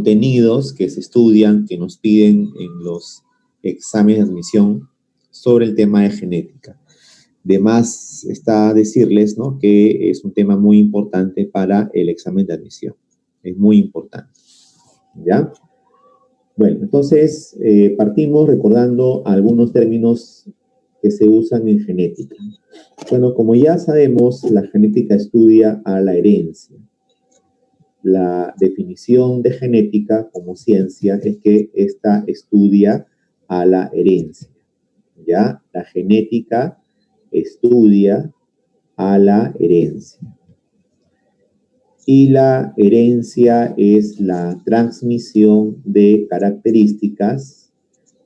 contenidos que se estudian, que nos piden en los exámenes de admisión sobre el tema de genética. De más está decirles, ¿no?, que es un tema muy importante para el examen de admisión. Es muy importante. ¿Ya? Bueno, entonces partimos recordando algunos términos que se usan en genética. Bueno, como ya sabemos, la genética estudia a la herencia. La definición de genética como ciencia es que esta estudia a la herencia. ¿Ya? La genética estudia a la herencia. Y la herencia es la transmisión de características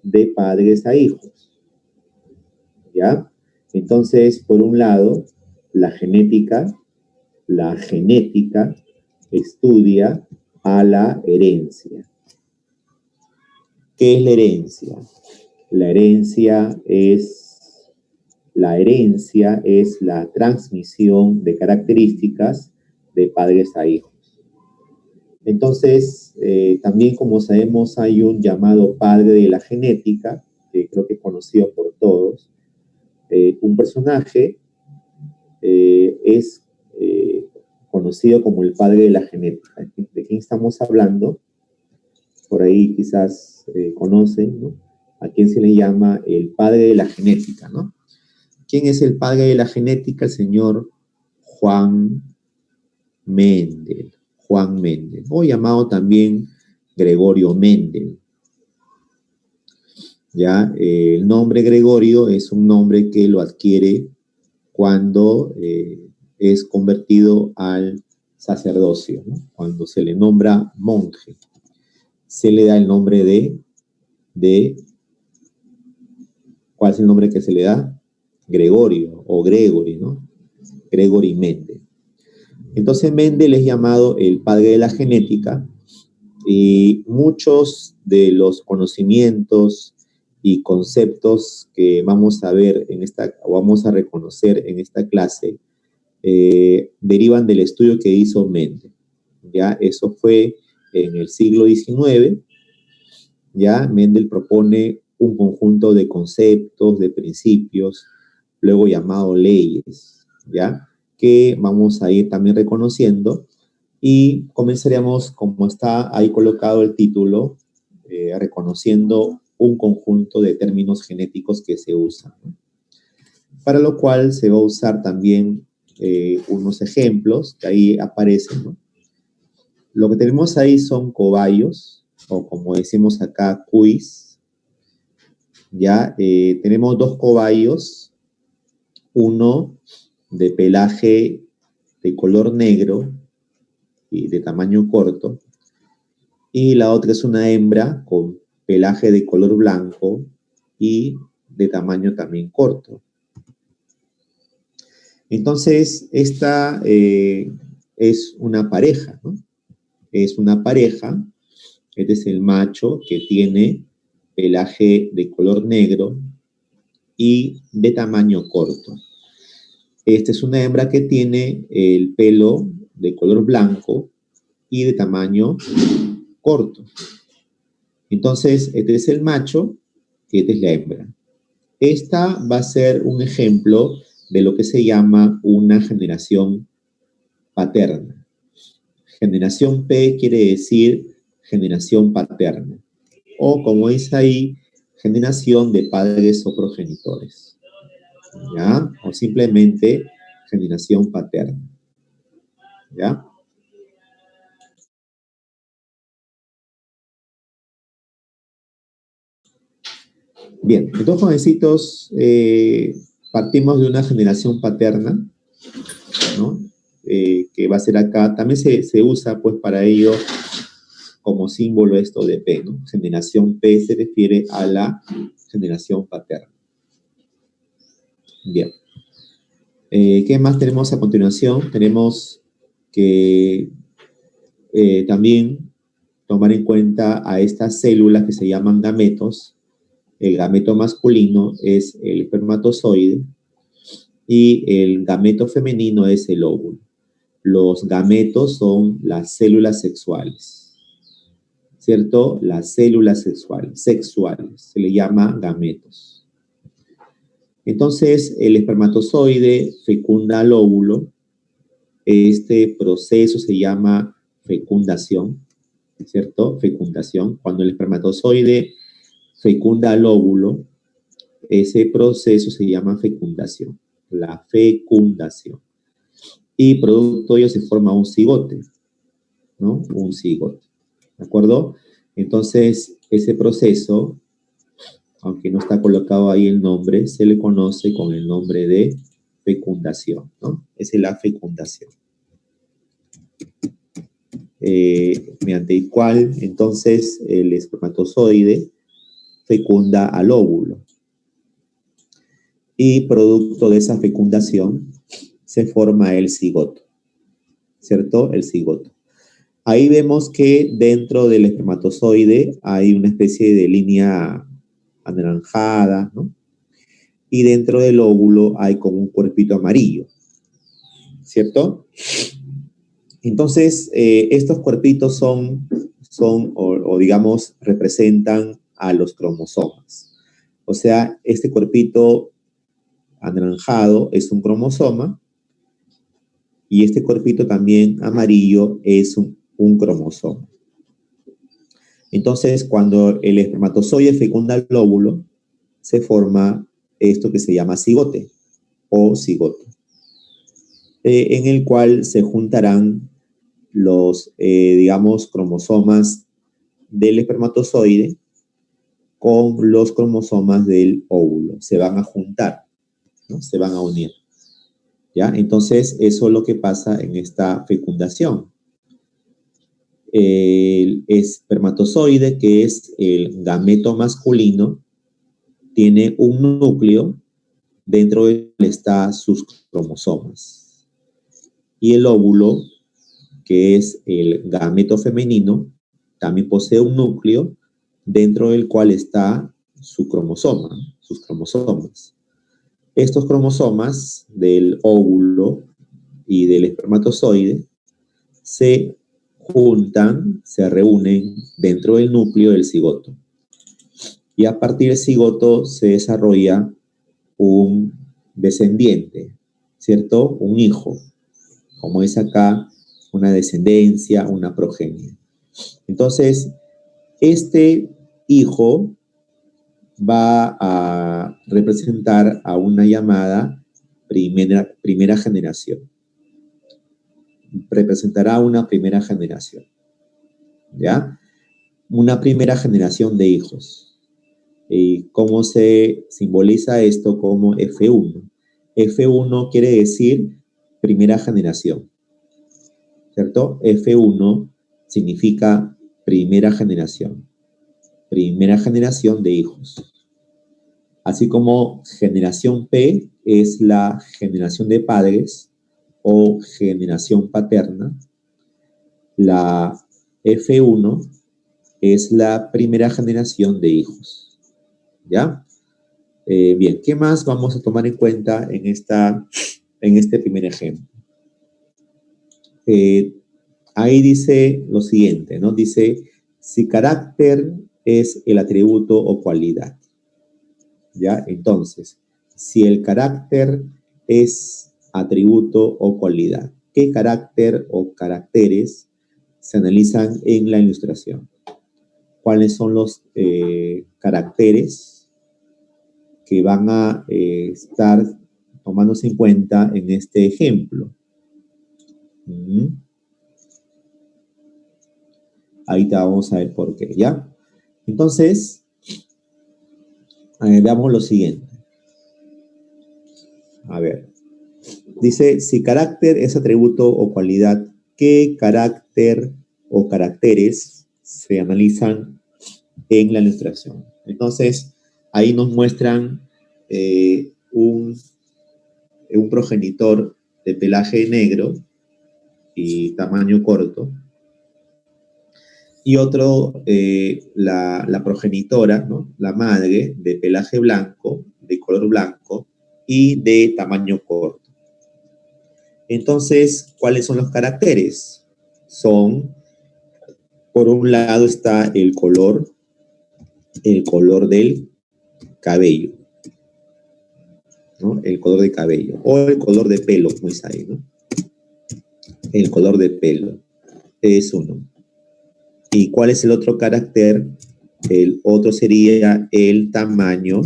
de padres a hijos. ¿Ya? Entonces, por un lado, la genética estudia a la herencia. ¿Qué es la herencia? La herencia es la transmisión de características de padres a hijos. Entonces, también como sabemos, hay un llamado padre de la genética, que creo que es conocido por todos. Un personaje es conocido como el padre de la genética. ¿De quién estamos hablando? Por ahí quizás conocen, ¿no? ¿A quién se le llama el padre de la genética, ¿no? ¿Quién es el padre de la genética? El señor Juan Mendel, o llamado también Gregorio Mendel. ¿Ya? El nombre Gregorio es un nombre que lo adquiere cuando es convertido al sacerdocio, ¿no? Cuando se le nombra monje, se le da el nombre ¿cuál es el nombre que se le da? Gregorio o Gregory, ¿no? Gregory Mendel. Entonces Mendel es llamado el padre de la genética y muchos de los conocimientos y conceptos que vamos a ver vamos a reconocer en esta clase derivan del estudio que hizo Mendel. Ya, eso fue en el siglo XIX. Ya, Mendel propone un conjunto de conceptos, de principios, luego llamado leyes, ¿ya?, que vamos a ir también reconociendo, y comenzaremos, como está ahí colocado el título, reconociendo un conjunto de términos genéticos que se usan, ¿no? Para lo cual se va a usar también unos ejemplos que ahí aparecen, ¿no? Lo que tenemos ahí son cobayos, o como decimos acá, cuis. Ya, tenemos dos cobayos, uno de pelaje de color negro y de tamaño corto, y la otra es una hembra con pelaje de color blanco y de tamaño también corto. Entonces, esta es una pareja, ¿no? Es una pareja. Este es el macho que tiene pelaje de color negro y de tamaño corto. Esta es una hembra que tiene el pelo de color blanco y de tamaño corto. Entonces, este es el macho y esta es la hembra. Esta va a ser un ejemplo de lo que se llama una generación paterna. Generación P quiere decir generación paterna, o como dice ahí, generación de padres o progenitores, ¿ya? O simplemente generación paterna, ¿ya? Bien, entonces, jovencitos, partimos de una generación paterna, ¿no? Que va a ser acá, también se usa pues para ello como símbolo esto de P, ¿no? Generación P se refiere a la generación paterna. Bien. ¿Qué más tenemos a continuación? Tenemos que también tomar en cuenta a estas células que se llaman gametos. El gameto masculino es el espermatozoide y el gameto femenino es el óvulo. Los gametos son las células sexuales, ¿cierto? Las células sexuales. Se le llama gametos. Entonces, el espermatozoide fecunda al óvulo. Este proceso se llama fecundación, ¿cierto? Fecundación. Cuando el espermatozoide fecunda al óvulo, ese proceso se llama fecundación, la fecundación. Y producto de ello se forma un cigote, ¿no? Un cigote, ¿de acuerdo? Entonces, ese proceso, aunque no está colocado ahí el nombre, se le conoce con el nombre de fecundación, ¿no? Esa es la fecundación. Mediante el cual, entonces, el espermatozoide fecunda al óvulo. Y producto de esa fecundación se forma el cigoto, ¿cierto? El cigoto. Ahí vemos que dentro del espermatozoide hay una especie de línea anaranjada, ¿no? Y dentro del óvulo hay como un cuerpito amarillo, ¿cierto? Entonces, estos cuerpitos son digamos, representan a los cromosomas. O sea, este cuerpito anaranjado es un cromosoma y este cuerpito también amarillo es un cromosoma. Entonces, cuando el espermatozoide fecunda el óvulo, se forma esto que se llama cigote o cigoto, en el cual se juntarán los, digamos, cromosomas del espermatozoide con los cromosomas del óvulo. Se van a juntar, ¿no? Se van a unir, ¿ya? Entonces, eso es lo que pasa en esta fecundación. El espermatozoide, que es el gameto masculino, tiene un núcleo dentro del cual están sus cromosomas. Y el óvulo, que es el gameto femenino, también posee un núcleo dentro del cual está su cromosoma, sus cromosomas. Estos cromosomas del óvulo y del espermatozoide se juntan, se reúnen dentro del núcleo del cigoto. Y a partir del cigoto se desarrolla un descendiente, ¿cierto? Un hijo, como es acá, una descendencia, una progenie. Entonces, este hijo va a representar a una llamada primera generación. Representará una primera generación, ¿ya? Una primera generación de hijos. ¿Y cómo se simboliza esto? Como F1. F1 quiere decir primera generación, ¿cierto? F1 significa primera generación de hijos. Así como generación P es la generación de padres o generación paterna, la F1 es la primera generación de hijos, ¿ya? Bien, ¿qué más vamos a tomar en cuenta en este primer ejemplo? Ahí dice lo siguiente, ¿no? Dice, si carácter es el atributo o cualidad, ¿ya? Entonces, si el carácter es atributo o cualidad, ¿qué carácter o caracteres se analizan en la ilustración? ¿Cuáles son los caracteres que van a estar tomándose en cuenta en este ejemplo? Ahorita vamos a ver por qué, ¿ya? Entonces, veamos lo siguiente. A ver, dice, si carácter es atributo o cualidad, ¿qué carácter o caracteres se analizan en la ilustración? Entonces, ahí nos muestran un progenitor de pelaje negro y tamaño corto, y otro, la progenitora, ¿no? La madre, de pelaje blanco, de color blanco y de tamaño corto. Entonces, ¿cuáles son los caracteres? Son Por un lado está el color del cabello, ¿no? El color de cabello, o el color de pelo, como es ahí, ¿no? El color de pelo es uno. ¿Y cuál es el otro carácter? El otro sería el tamaño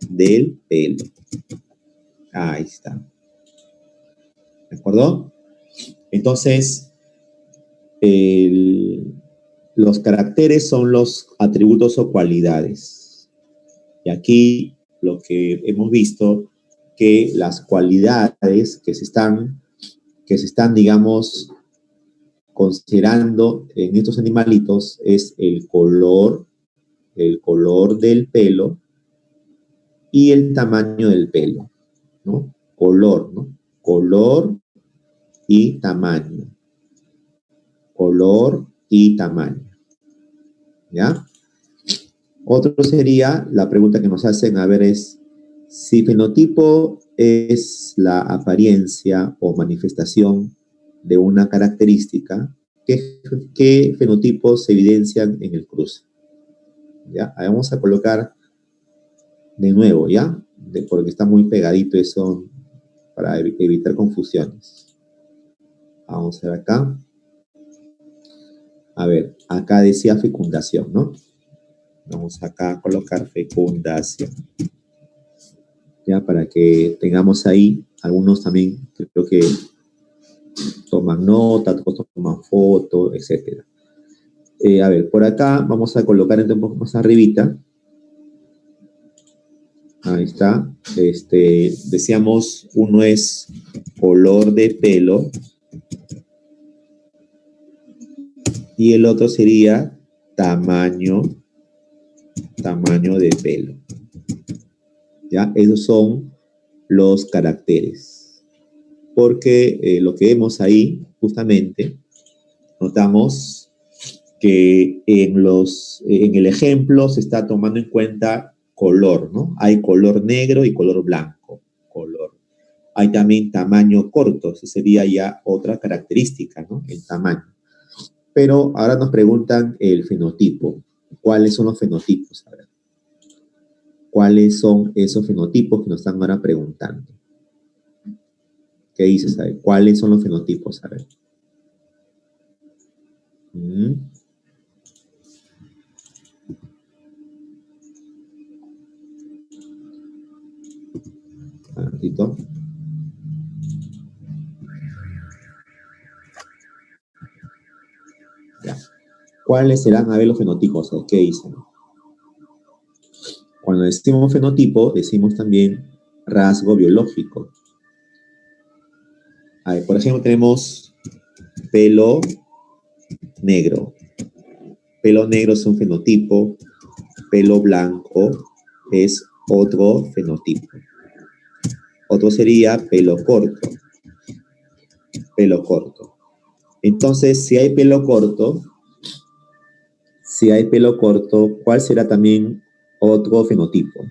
del pelo. Ahí está. ¿De acuerdo? Entonces, los caracteres son los atributos o cualidades. Y aquí lo que hemos visto, que las cualidades que se están, digamos, considerando en estos animalitos es el color del pelo y el tamaño del pelo, ¿no? Color, ¿no? Color y tamaño. Color y tamaño. ¿Ya? Otro sería, la pregunta que nos hacen, a ver, es si fenotipo es la apariencia o manifestación de una característica, ¿qué fenotipos se evidencian en el cruce? ¿Ya? Ahí vamos a colocar de nuevo, ¿ya? Porque está muy pegadito eso para evitar confusiones. Vamos a ver acá. A ver, acá decía fecundación, ¿no? Vamos acá a colocar fecundación. Ya, para que tengamos ahí, algunos también creo que toman nota, otros toman foto, etc. A ver, por acá vamos a colocar un poco más arribita. Ahí está. Decíamos, uno es color de pelo y el otro sería tamaño de pelo. ¿Ya? Esos son los caracteres. Porque lo que vemos ahí, justamente, notamos que en el ejemplo se está tomando en cuenta color, ¿no? Hay color negro y color blanco. Hay también tamaño corto, esa sería ya otra característica, ¿no? El tamaño. Pero ahora nos preguntan el fenotipo. ¿Cuáles son los fenotipos? A ver. ¿Cuáles son esos fenotipos que nos están ahora preguntando? ¿Qué dices? A ver, ¿cuáles son los fenotipos? A ver. Un ratito. Ya. ¿Cuáles serán, a ver, los fenotipos? A ver, ¿qué dicen? Cuando decimos fenotipo, decimos también rasgo biológico. A ver, por ejemplo, tenemos pelo negro. Pelo negro es un fenotipo. Pelo blanco es otro fenotipo. Otro sería pelo corto. Pelo corto. Entonces, si hay pelo corto, ¿cuál será también otro fenotipo?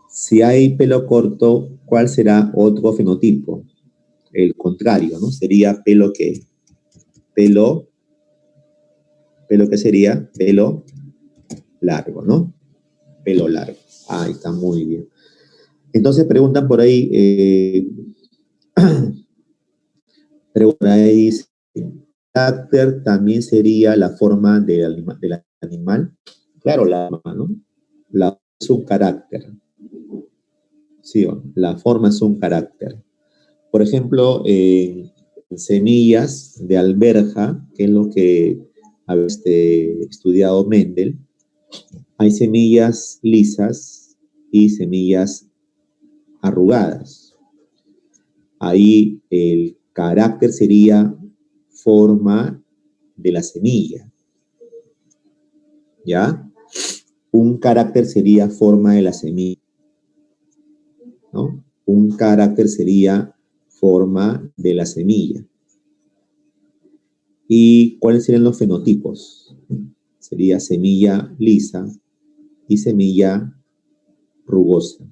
Si hay pelo corto, ¿cuál será otro fenotipo? El contrario, ¿no? Sería pelo ¿qué? Pelo ¿qué sería? Pelo largo, ¿no? Pelo largo. Ahí está, muy bien. Entonces preguntan por ahí, carácter también sería la forma del animal. Claro, la forma, ¿no? La forma es un carácter. Sí, la forma es un carácter. Por ejemplo, semillas de alberja, que es lo que ha estudiado Mendel, hay semillas lisas y semillas arrugadas. Ahí el carácter sería forma de la semilla. ¿Ya? Un carácter sería forma de la semilla, ¿no? Un carácter sería forma de la semilla. ¿Y cuáles serían los fenotipos? Sería semilla lisa y semilla rugosa.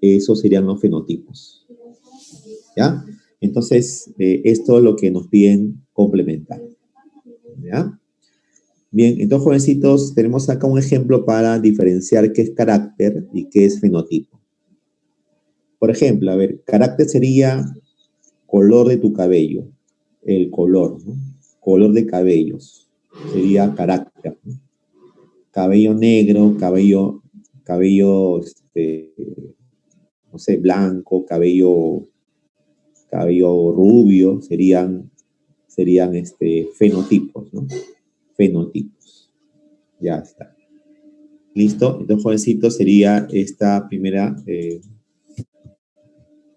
Esos serían los fenotipos. ¿Ya? Entonces, esto es lo que nos piden complementar. ¿Ya? Bien, entonces, jovencitos, tenemos acá un ejemplo para diferenciar qué es carácter y qué es fenotipo. Por ejemplo, a ver, carácter sería color de tu cabello, el color, ¿no? Color de cabellos, sería carácter, ¿no? Cabello negro, cabello, no sé, blanco, cabello rubio, serían fenotipos, ¿no? Fenotipos. Ya está. ¿Listo? Entonces, jovencito, sería esta primera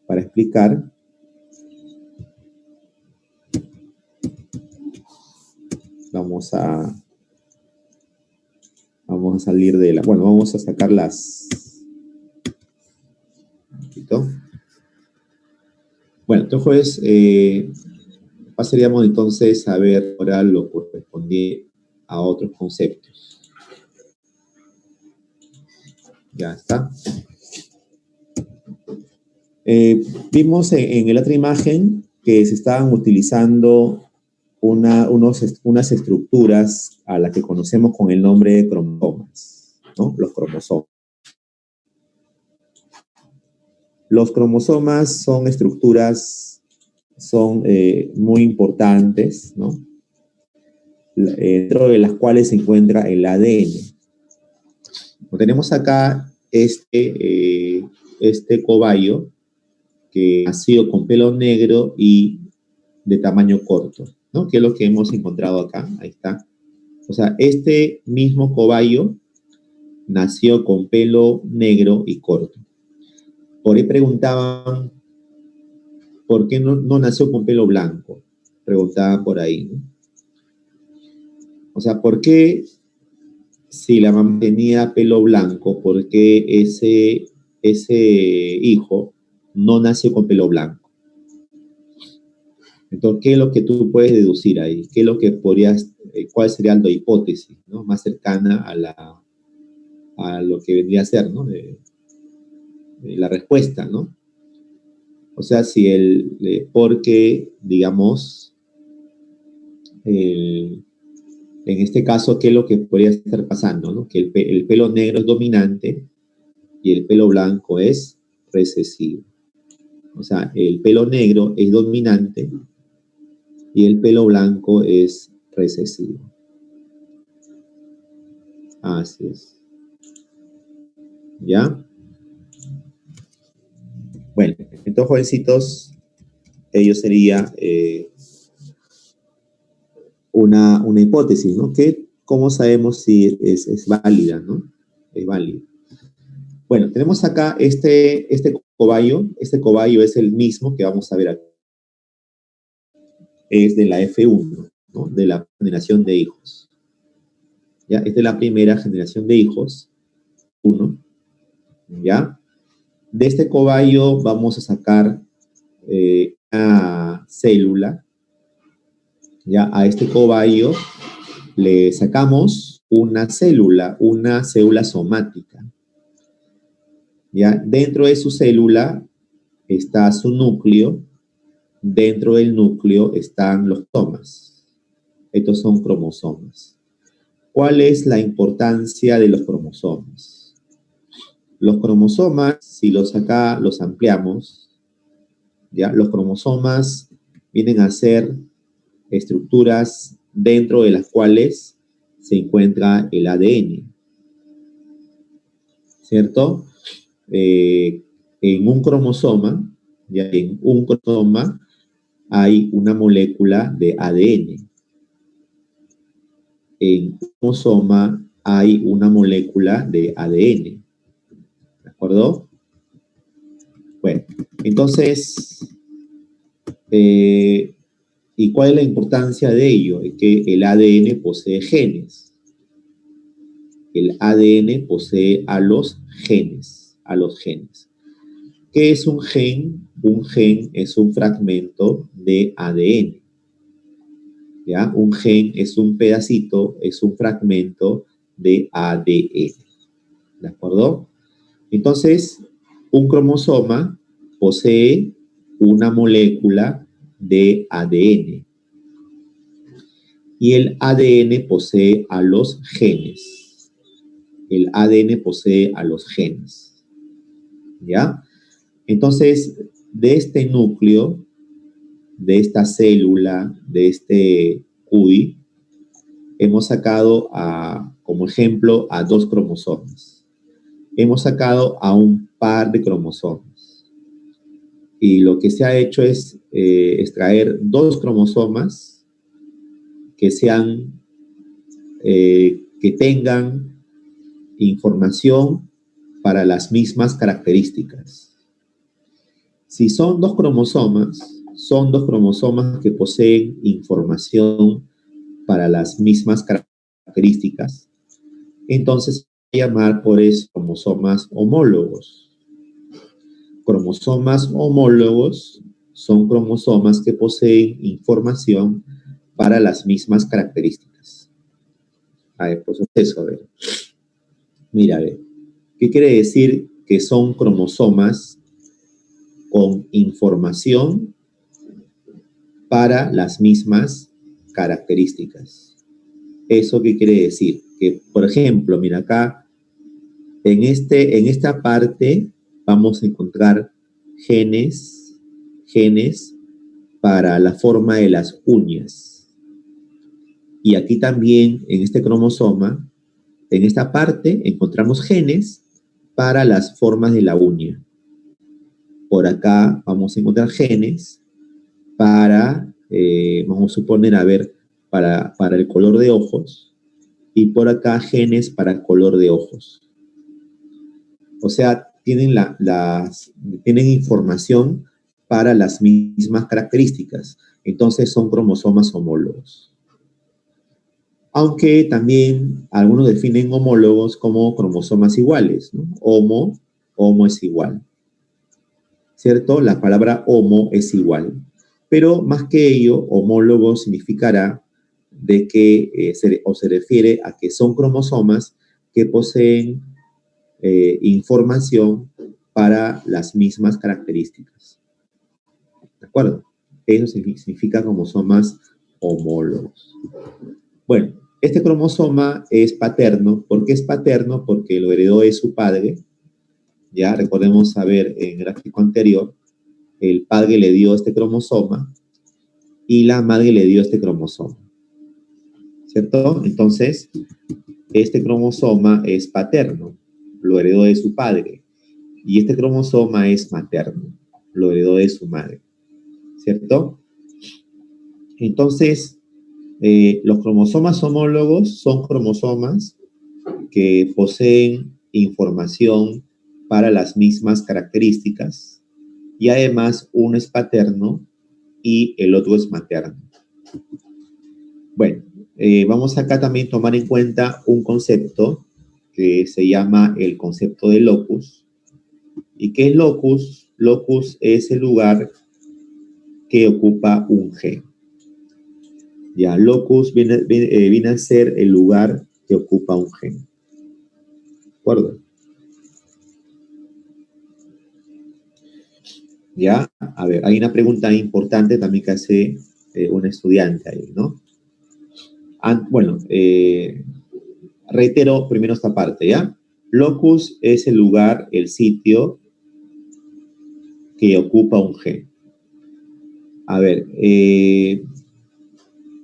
para explicar. Vamos a salir de la... Bueno, vamos a sacar las... Un poquito. Bueno, entonces, pasaríamos entonces a ver ahora lo que corresponde a otros conceptos. Ya está. Vimos en la otra imagen que se estaban utilizando unas estructuras a las que conocemos con el nombre de cromosomas, ¿no? Los cromosomas. Los cromosomas son estructuras, son muy importantes, ¿no? Dentro de las cuales se encuentra el ADN. Tenemos acá este cobayo que ha sido con pelo negro y de tamaño corto, ¿no? Que es lo que hemos encontrado acá, ahí está. O sea, este mismo cobayo nació con pelo negro y corto. Por ahí preguntaban, ¿por qué no nació con pelo blanco? Preguntaban por ahí, ¿no? O sea, ¿por qué si la mamá tenía pelo blanco, por qué ese hijo no nació con pelo blanco? Entonces, ¿qué es lo que tú puedes deducir ahí? ¿Qué es lo que cuál sería la hipótesis, ¿no? Más cercana a lo que vendría a ser, ¿no? De la respuesta, ¿no? O sea, porque, digamos, en este caso, ¿qué es lo que podría estar pasando, ¿no? Que el pelo negro es dominante y el pelo blanco es recesivo. O sea, el pelo negro es dominante y el pelo blanco es recesivo. Así es. ¿Ya? Bueno, entonces, jovencitos, ello sería una hipótesis, ¿no? Que, ¿cómo sabemos si es válida, ¿no? Es válida. Bueno, tenemos acá este cobayo. Este cobayo es el mismo que vamos a ver aquí. Es de la F1, ¿no? De la generación de hijos. ¿Ya? Es de la primera generación de hijos. 1. ¿Ya? De este cobayo vamos a sacar una célula. ¿Ya? A este cobayo le sacamos una célula somática. ¿Ya? Dentro de su célula está su núcleo. Dentro del núcleo están los cromosomas. Estos son cromosomas. ¿Cuál es la importancia de los cromosomas? Los cromosomas, si los ampliamos, ¿ya? Los cromosomas vienen a ser estructuras dentro de las cuales se encuentra el ADN, ¿cierto? En un cromosoma, ya en un cromosoma hay una molécula de ADN. En un cromosoma hay una molécula de ADN. ¿De acuerdo? Bueno, entonces, ¿y cuál es la importancia de ello? Es que el ADN posee genes. El ADN posee a los genes. ¿Qué es un gen? Un gen es un fragmento de ADN. ¿Ya? Un gen es un pedacito, es un fragmento de ADN. ¿De acuerdo? Entonces, un cromosoma posee una molécula de ADN. Y el ADN posee a los genes. El ADN posee a los genes. ¿Ya? Entonces, de este núcleo, de esta célula, de este CUI, hemos sacado como ejemplo a 2 cromosomas. Hemos sacado a un par de cromosomas. Y lo que se ha hecho es extraer 2 cromosomas que que tengan información para las mismas características. Si son 2 cromosomas que poseen información para las mismas características, entonces se va a llamar por eso cromosomas homólogos. Cromosomas homólogos son cromosomas que poseen información para las mismas características. A ver, pues eso, a ver. Mira, a ver. ¿Qué quiere decir que son cromosomas con información para las mismas características? ¿Eso qué quiere decir? Que, por ejemplo, mira acá, en esta parte vamos a encontrar genes para la forma de las uñas. Y aquí también, en este cromosoma, en esta parte, encontramos genes para las formas de la uña. Por acá vamos a encontrar genes para, vamos a suponer, a ver, para el color de ojos. Y por acá genes para el color de ojos. O sea, tienen información para las mismas características. Entonces son cromosomas homólogos. Aunque también algunos definen homólogos como cromosomas iguales, ¿no? Homo es igual. ¿Cierto? La palabra homo es igual. Pero más que ello, homólogo significará de que se refiere a que son cromosomas que poseen información para las mismas características. ¿De acuerdo? Eso significa cromosomas homólogos. Bueno, este cromosoma es paterno. ¿Por qué es paterno? Porque lo heredó de su padre. Ya recordemos saber en el gráfico anterior, el padre le dio este cromosoma y la madre le dio este cromosoma. ¿Cierto? Entonces, este cromosoma es paterno, lo heredó de su padre. Y este cromosoma es materno, lo heredó de su madre. ¿Cierto? Entonces, los cromosomas homólogos son cromosomas que poseen información para las mismas características y además uno es paterno y el otro es materno. Bueno, vamos acá también a tomar en cuenta un concepto que se llama el concepto de locus. ¿Y qué es locus? Locus es el lugar que ocupa un gen. Ya, locus viene a ser el lugar que ocupa un gen. ¿De acuerdo? Ya, a ver, hay una pregunta importante también que hace un estudiante ahí, ¿no? Bueno, reitero primero esta parte, ¿ya? Locus es el lugar, el sitio que ocupa un gen. A ver,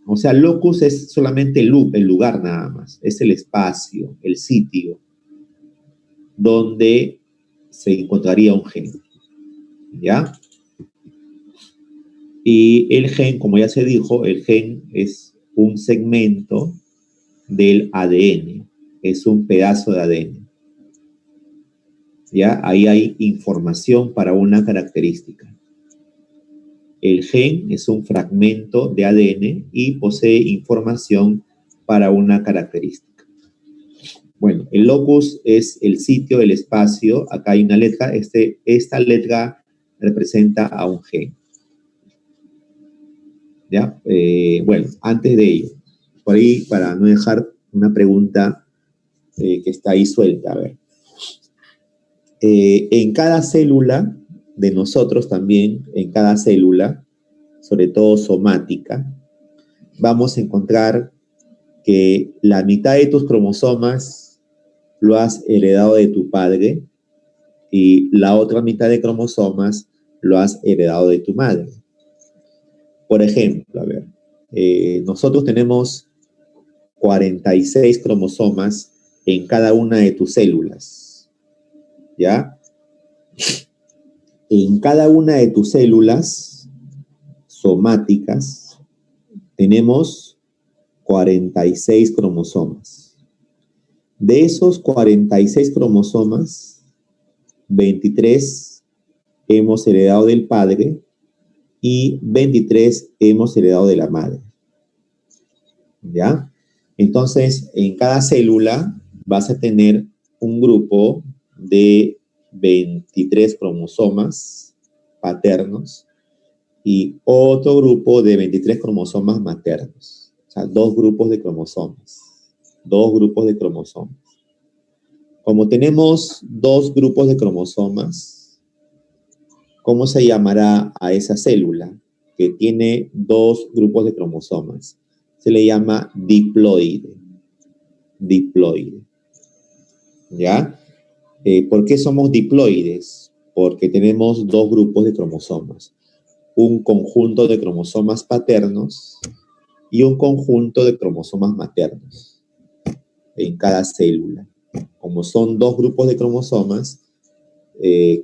o sea, locus es solamente el lugar nada más, es el espacio, el sitio donde se encontraría un gen, ¿ya? Y el gen, como ya se dijo, el gen es un segmento del ADN, es un pedazo de ADN. ¿Ya? Ahí hay información para una característica. El gen es un fragmento de ADN y posee información para una característica. Bueno, el locus es el sitio, el espacio. Acá hay una letra. Esta letra representa a un gen. ¿Ya? Bueno, antes de ello, por ahí, para no dejar una pregunta que está ahí suelta, a ver. En cada célula de nosotros también, en cada célula, sobre todo somática, vamos a encontrar que la mitad de tus cromosomas lo has heredado de tu padre y la otra mitad de cromosomas lo has heredado de tu madre. Por ejemplo, a ver, nosotros tenemos 46 cromosomas en cada una de tus células, ¿ya? En cada una de tus células somáticas tenemos 46 cromosomas. De esos 46 cromosomas, 23 hemos heredado del padre y 23 hemos heredado de la madre. ¿Ya? Entonces, en cada célula vas a tener un grupo de 23 cromosomas paternos y otro grupo de 23 cromosomas maternos. O sea, dos grupos de cromosomas. Dos grupos de cromosomas. Como tenemos dos grupos de cromosomas, ¿cómo se llamará a esa célula que tiene dos grupos de cromosomas? Se le llama diploide. Diploide. ¿Ya? ¿Por qué somos diploides? Porque tenemos dos grupos de cromosomas. Un conjunto de cromosomas paternos y un conjunto de cromosomas maternos en cada célula. Como son dos grupos de cromosomas,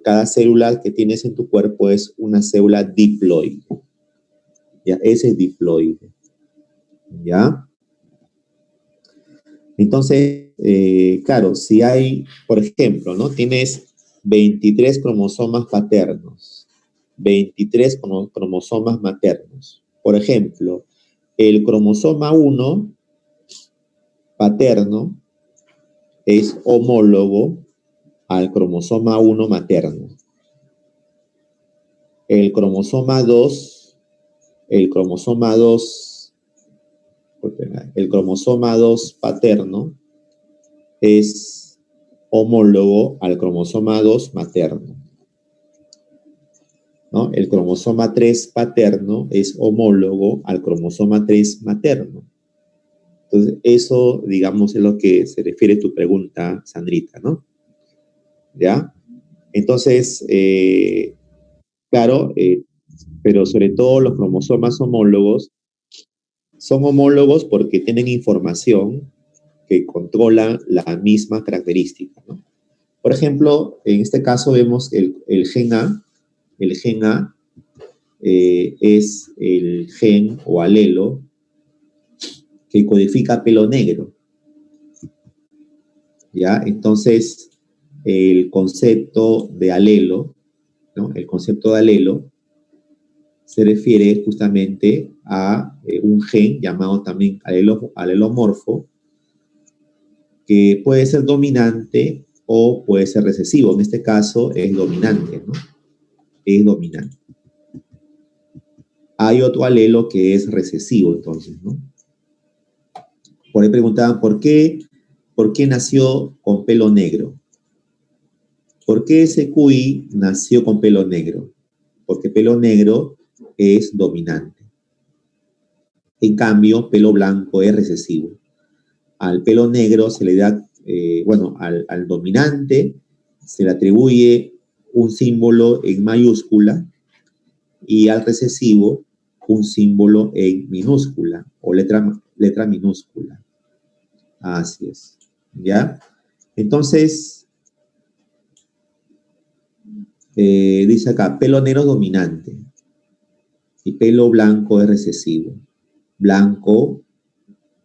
cada célula que tienes en tu cuerpo es una célula diploide. ¿Ya? Ese es diploide. ¿Ya? Entonces, claro, si hay, por ejemplo, ¿no? Tienes 23 cromosomas paternos, 23 cromosomas maternos. Por ejemplo, el cromosoma 1 paterno es homólogo al cromosoma 1 materno. El cromosoma 2 paterno es homólogo al cromosoma 2 materno, ¿no? El cromosoma 3 paterno es homólogo al cromosoma 3 materno. Entonces, eso, digamos, es lo que se refiere a tu pregunta, Sandrita, ¿no? ¿Ya? Entonces, claro, pero sobre todo los cromosomas homólogos son homólogos porque tienen información que controla la misma característica, ¿no? Por ejemplo, en este caso vemos el gen A. El gen A es el gen o alelo que codifica pelo negro, ¿ya? Entonces, el concepto de alelo, ¿no? El concepto de alelo se refiere justamente a un gen llamado también alelomorfo, que puede ser dominante o puede ser recesivo. En este caso es dominante, ¿no? Es dominante. Hay otro alelo que es recesivo, entonces, ¿no? Por ahí preguntaban, ¿por qué nació con pelo negro? ¿Por qué ese QI nació con pelo negro? Porque pelo negro es dominante. En cambio, pelo blanco es recesivo. Al pelo negro se le da, al dominante se le atribuye un símbolo en mayúscula y al recesivo un símbolo en minúscula o letra minúscula. Así es. ¿Ya? Entonces, dice acá, pelo negro es dominante y pelo blanco es recesivo. Blanco,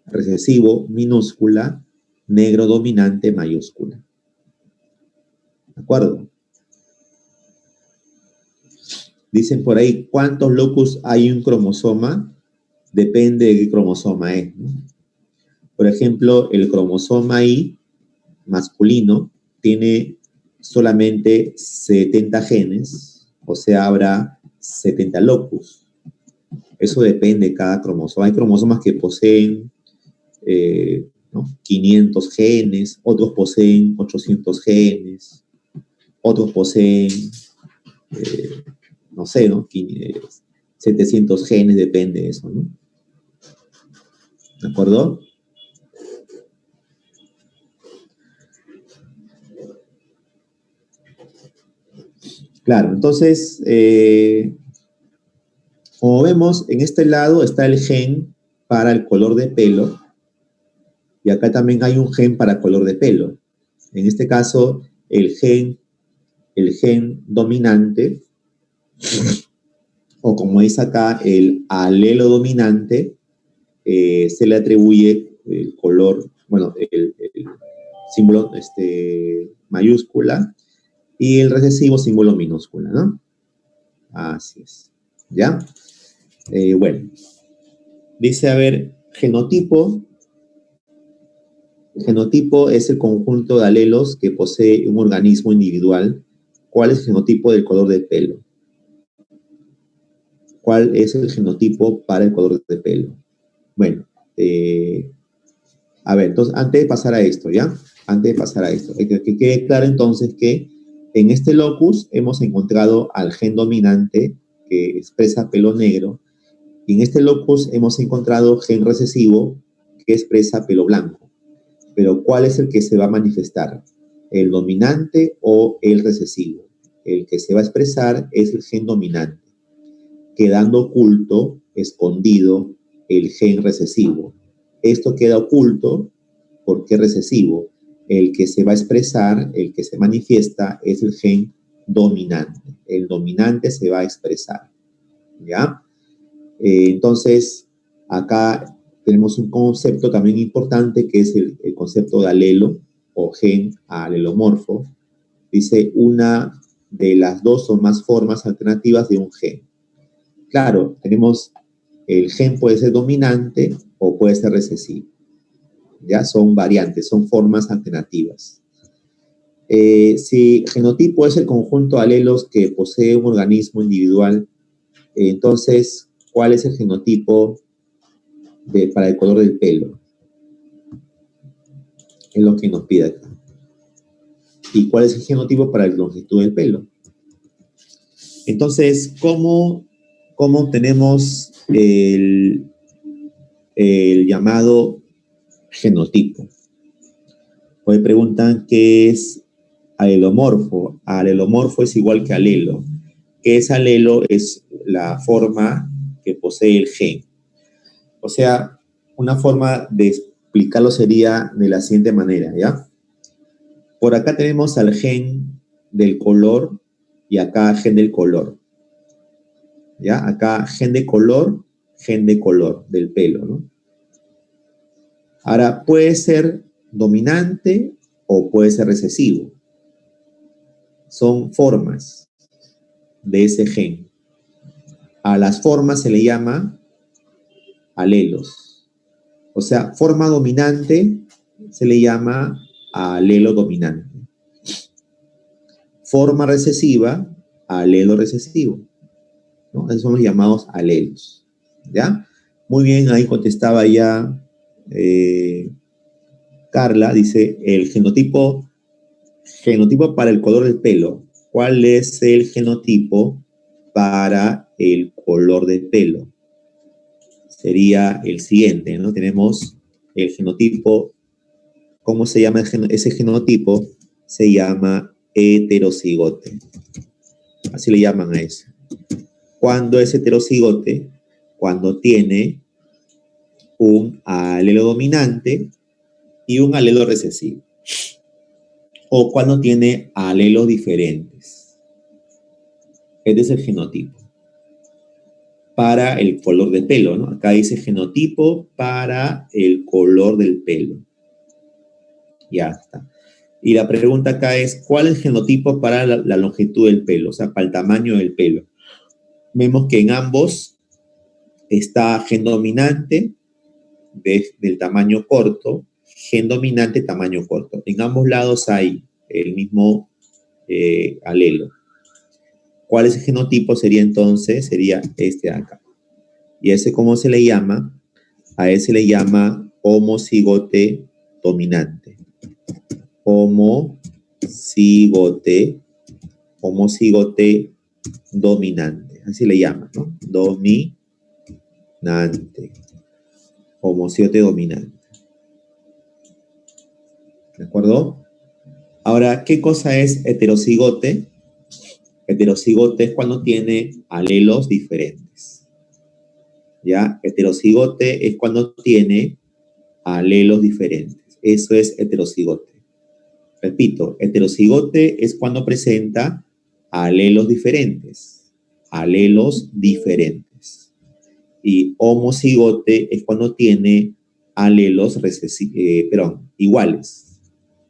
recesivo, minúscula, negro dominante, mayúscula. ¿De acuerdo? Dicen por ahí, ¿cuántos locus hay en un cromosoma? Depende de qué cromosoma es, ¿no? Por ejemplo, el cromosoma Y masculino tiene solamente 70 genes, o sea, habrá 70 locus. Eso depende de cada cromosoma. Hay cromosomas que poseen 500 genes, otros poseen 800 genes, otros poseen no sé, ¿no? 700 genes, depende de eso, ¿no? ¿De acuerdo? Claro, entonces, como vemos, en este lado está el gen para el color de pelo, y acá también hay un gen para color de pelo. En este caso, el gen dominante, o como dice acá, el alelo dominante, se le atribuye el color, bueno, el símbolo mayúscula, y el recesivo símbolo minúscula, ¿no? Así es. ¿Ya? Bueno, dice, a ver, genotipo. Genotipo es el conjunto de alelos que posee un organismo individual. ¿Cuál es el genotipo del color de pelo? ¿Cuál es el genotipo para el color de pelo? Bueno, a ver, entonces, antes de pasar a esto, ¿ya? Antes de pasar a esto, que quede claro entonces que en este locus hemos encontrado al gen dominante que expresa pelo negro, y en este locus hemos encontrado gen recesivo que expresa pelo blanco. Pero ¿cuál es el que se va a manifestar? ¿El dominante o el recesivo? El que se va a expresar es el gen dominante, quedando oculto, escondido, el gen recesivo. Esto queda oculto porque es recesivo. El que se va a expresar, el que se manifiesta, es el gen dominante. El dominante se va a expresar. ¿Ya? Entonces, acá tenemos un concepto también importante que es el concepto de alelo o gen alelomorfo. Dice una de las dos o más formas alternativas de un gen. Claro, tenemos el gen puede ser dominante o puede ser recesivo. Ya son variantes, son formas alternativas. Si genotipo es el conjunto de alelos que posee un organismo individual, entonces, ¿cuál es el genotipo para el color del pelo? Es lo que nos pide acá. ¿Y cuál es el genotipo para la longitud del pelo? Entonces, ¿cómo tenemos el llamado genotipo? Hoy preguntan qué es alelomorfo. Alelomorfo es igual que alelo. ¿Qué es alelo? Es la forma que posee el gen. O sea, una forma de explicarlo sería de la siguiente manera, ¿ya? Por acá tenemos al gen del color y acá gen del color. ¿Ya? Acá gen de color del pelo, ¿no? Ahora, puede ser dominante o puede ser recesivo. Son formas de ese gen. A las formas se le llama alelos. O sea, forma dominante se le llama alelo dominante. Forma recesiva, alelo recesivo, ¿no? Esos son los llamados alelos, ¿ya? Muy bien, ahí contestaba ya Carla, dice, el genotipo para el color del pelo. ¿Cuál es el genotipo para el color del pelo? Sería el siguiente, ¿no? Tenemos el genotipo, ¿cómo se llama ese genotipo? Se llama heterocigote. Así le llaman a eso. ¿Cuándo es heterocigote? Cuando tiene un alelo dominante y un alelo recesivo. O cuando tiene alelos diferentes. Este es el genotipo para el color del pelo, ¿no? Acá dice genotipo para el color del pelo. Ya está. Y la pregunta acá es, ¿cuál es el genotipo para la longitud del pelo? O sea, para el tamaño del pelo. Vemos que en ambos está gen dominante del tamaño corto, gen dominante tamaño corto. En ambos lados hay el mismo alelo. ¿Cuál es el genotipo? Sería entonces, sería este de acá. ¿Y a ese cómo se le llama? A ese le llama homocigote dominante. Homocigote dominante. Así le llaman, ¿no? Dominante. Homocigote dominante. ¿De acuerdo? Ahora, ¿qué cosa es heterocigote? Heterocigote es cuando tiene alelos diferentes. ¿Ya? Heterocigote es cuando tiene alelos diferentes. Eso es heterocigote. Repito, heterocigote es cuando presenta alelos diferentes. Alelos diferentes. Y homocigote es cuando tiene alelos iguales.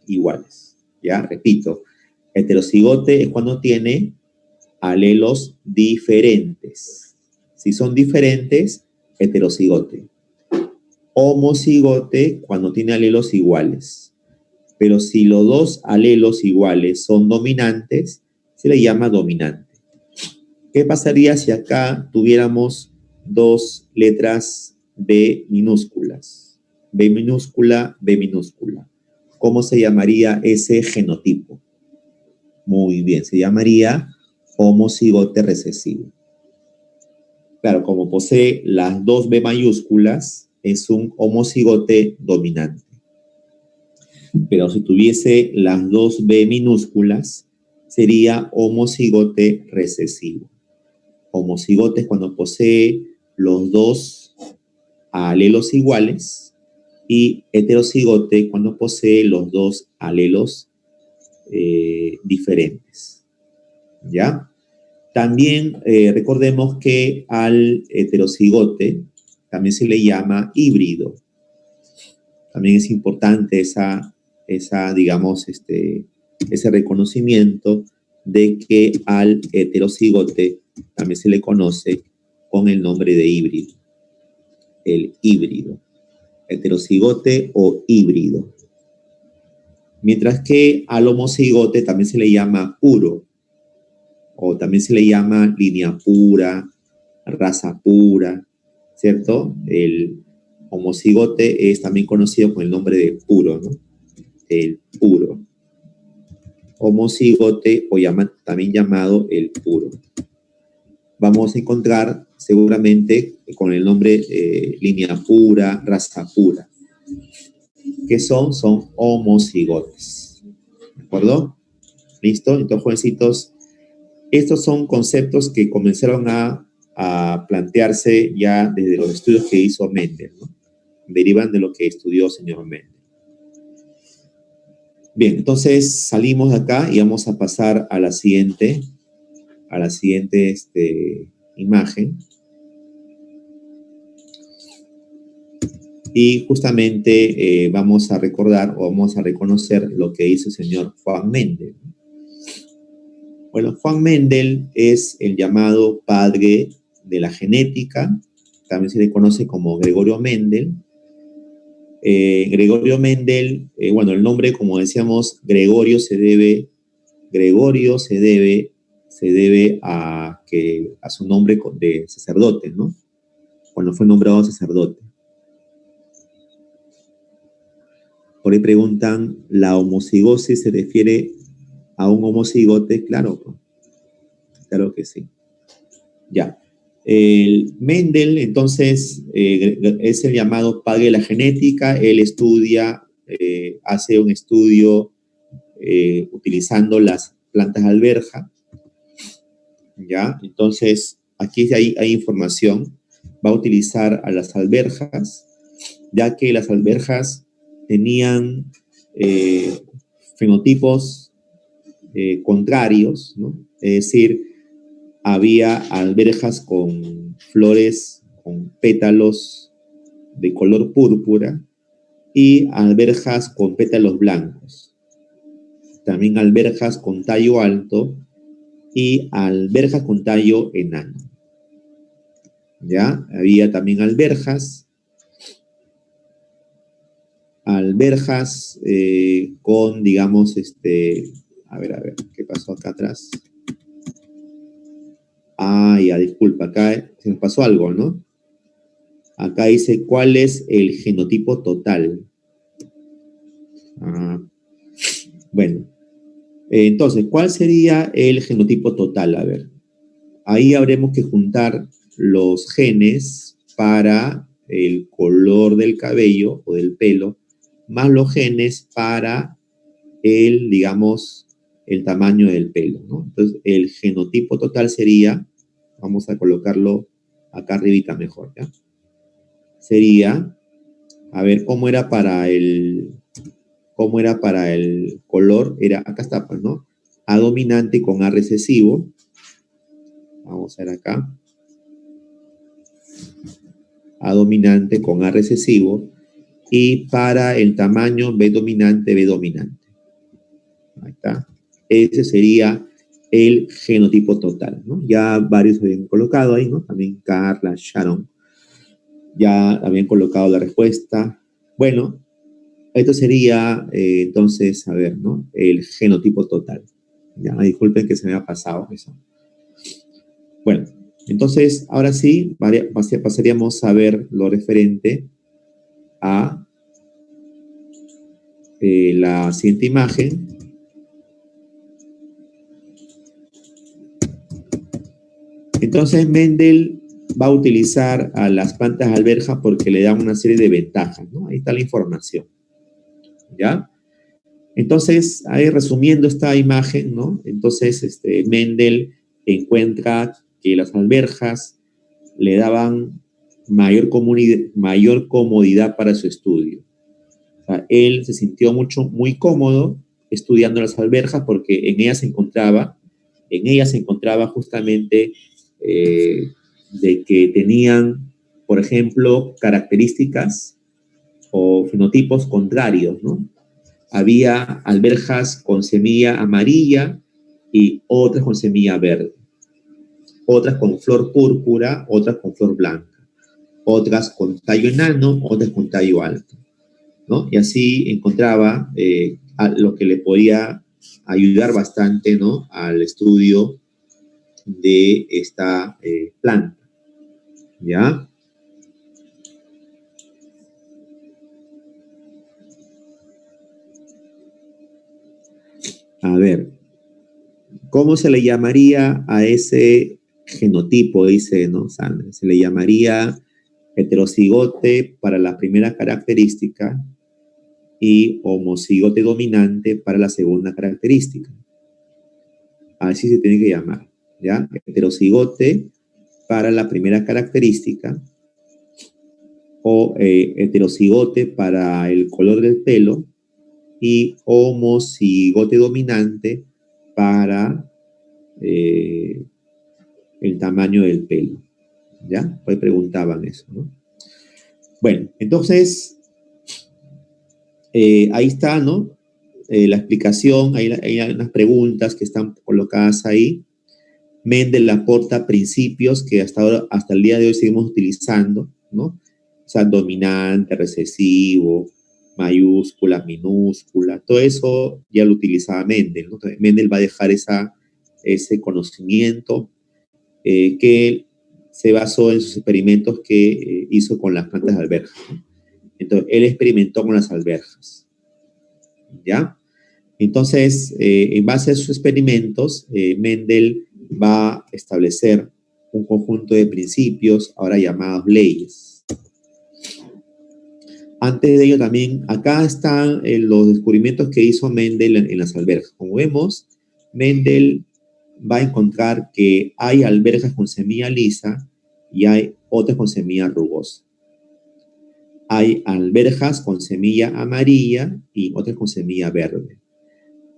Iguales. ¿Ya? Repito, heterocigote es cuando tiene alelos diferentes. Si son diferentes, heterocigote. Homocigote cuando tiene alelos iguales. Pero si los dos alelos iguales son dominantes, se le llama dominante. ¿Qué pasaría si acá tuviéramos dos letras B minúsculas? B minúscula, B minúscula. ¿Cómo se llamaría ese genotipo? Muy bien, se llamaría homocigote recesivo. Claro, como posee las dos B mayúsculas, es un homocigote dominante. Pero si tuviese las dos B minúsculas, sería homocigote recesivo. Homocigote es cuando posee los dos alelos iguales y heterocigote cuando posee los dos alelos diferentes. ¿Ya? También recordemos que al heterocigote también se le llama híbrido. También es importante digamos, ese reconocimiento de que al heterocigote también se le conoce con el nombre de híbrido. El híbrido. Heterocigote o híbrido. Mientras que al homocigote también se le llama puro, o también se le llama línea pura, raza pura, ¿cierto? El homocigote es también conocido con el nombre de puro, ¿no? El puro. Homocigote o también llamado el puro. Vamos a encontrar seguramente con el nombre línea pura, raza pura. ¿Qué son? Son homocigotes. ¿De acuerdo? ¿Listo? Entonces, jovencitos, estos son conceptos que comenzaron a plantearse ya desde los estudios que hizo Mendel, ¿no? Derivan de lo que estudió el señor Mendel. Bien, entonces salimos de acá y vamos a pasar a la siguiente imagen. Y justamente vamos a recordar o vamos a reconocer lo que hizo el señor Juan Mendel. Bueno, Juan Mendel es el llamado padre de la genética, también se le conoce como Gregorio Mendel. Gregorio Mendel, bueno, el nombre, como decíamos, Gregorio se debe a su nombre de sacerdote, ¿no? Cuando fue nombrado sacerdote. Por ahí preguntan, ¿la homocigosis se refiere a un homocigote? Claro, claro que sí. Ya. El Mendel, entonces, es el llamado padre de la genética. Él hace un estudio utilizando las plantas de alberja. ¿Ya? Entonces, aquí hay información. Va a utilizar a las alberjas, ya que las alberjas tenían fenotipos contrarios, ¿no? Es decir, había alberjas con flores, con pétalos de color púrpura y alberjas con pétalos blancos. También alberjas con tallo alto y alberjas con tallo enano. ¿Ya? Había también alberjas con, digamos, a ver, ¿qué pasó acá atrás? Ya, disculpa, acá se nos pasó algo, ¿no? Acá dice, ¿cuál es el genotipo total? Bueno, entonces, ¿cuál sería el genotipo total? A ver, ahí habremos que juntar los genes para el color del cabello o del pelo, más los genes para el, digamos, el tamaño del pelo, ¿no? Entonces, el genotipo total sería, vamos a colocarlo acá arribita mejor, ¿ya? Sería, a ver, cómo era para el color, era, acá está, pues, ¿no? A dominante con A recesivo, vamos a ver acá, A dominante con A recesivo, y para el tamaño B dominante, B dominante. Ahí está. Ese sería el genotipo total, ¿no? Ya varios habían colocado ahí, ¿no? También Carla, Sharon, ya habían colocado la respuesta. Bueno, esto sería, entonces, a ver, ¿no? El genotipo total. Ya, disculpen que se me ha pasado eso. Bueno, entonces, ahora sí, pasaríamos a ver lo referente a la siguiente imagen. Entonces, Mendel va a utilizar a las plantas de alberja porque le dan una serie de ventajas, ¿no? Ahí está la información, ¿ya? Entonces, ahí resumiendo esta imagen, ¿no? Entonces, Mendel encuentra que las alberjas le daban mayor comodidad para su estudio. O sea, él se sintió muy cómodo estudiando las alberjas porque en ellas se encontraba justamente de que tenían, por ejemplo, características o fenotipos contrarios, ¿no? Había alberjas con semilla amarilla y otras con semilla verde, otras con flor púrpura, otras con flor blanca, otras con tallo enano, otras con tallo alto, ¿no? Y así encontraba lo que le podía ayudar bastante, ¿no? Al estudio de esta planta, ¿ya? A ver, ¿cómo se le llamaría a ese genotipo? Dice, ¿no? Sandra, se le llamaría heterocigote para la primera característica y homocigote dominante para la segunda característica. Así se tiene que llamar, ¿ya? Heterocigote para la primera característica o heterocigote para el color del pelo y homocigote dominante para el tamaño del pelo, ¿ya? Pues preguntaban eso, ¿no? Bueno, entonces, ahí está, ¿no? La explicación, hay unas preguntas que están colocadas ahí. Mendel aporta principios que hasta el día de hoy seguimos utilizando, ¿no? O sea, dominante, recesivo, mayúscula, minúscula, todo eso ya lo utilizaba Mendel, ¿no? Entonces, Mendel va a dejar ese conocimiento que se basó en sus experimentos que hizo con las plantas de alberja, ¿no? Entonces, él experimentó con las alberjas, ¿ya? Entonces, en base a sus experimentos, Mendel va a establecer un conjunto de principios, ahora llamados leyes. Antes de ello también, acá están los descubrimientos que hizo Mendel en las alberjas. Como vemos, Mendel va a encontrar que hay alberjas con semilla lisa y hay otras con semilla rugosa. Hay alberjas con semilla amarilla y otras con semilla verde.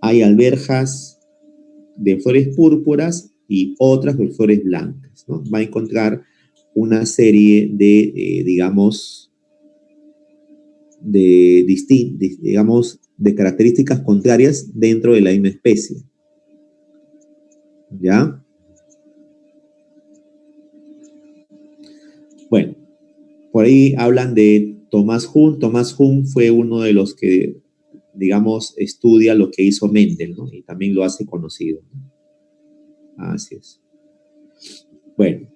Hay alberjas de flores púrpuras y otras de flores blancas, ¿no? Va a encontrar una serie de digamos, de características contrarias dentro de la misma especie. ¿Ya? Bueno, por ahí hablan de Thomas Huhn. Thomas Huhn fue uno de los que, digamos, estudia lo que hizo Mendel, ¿no? Y también lo hace conocido, ¿no? Así es. Bueno.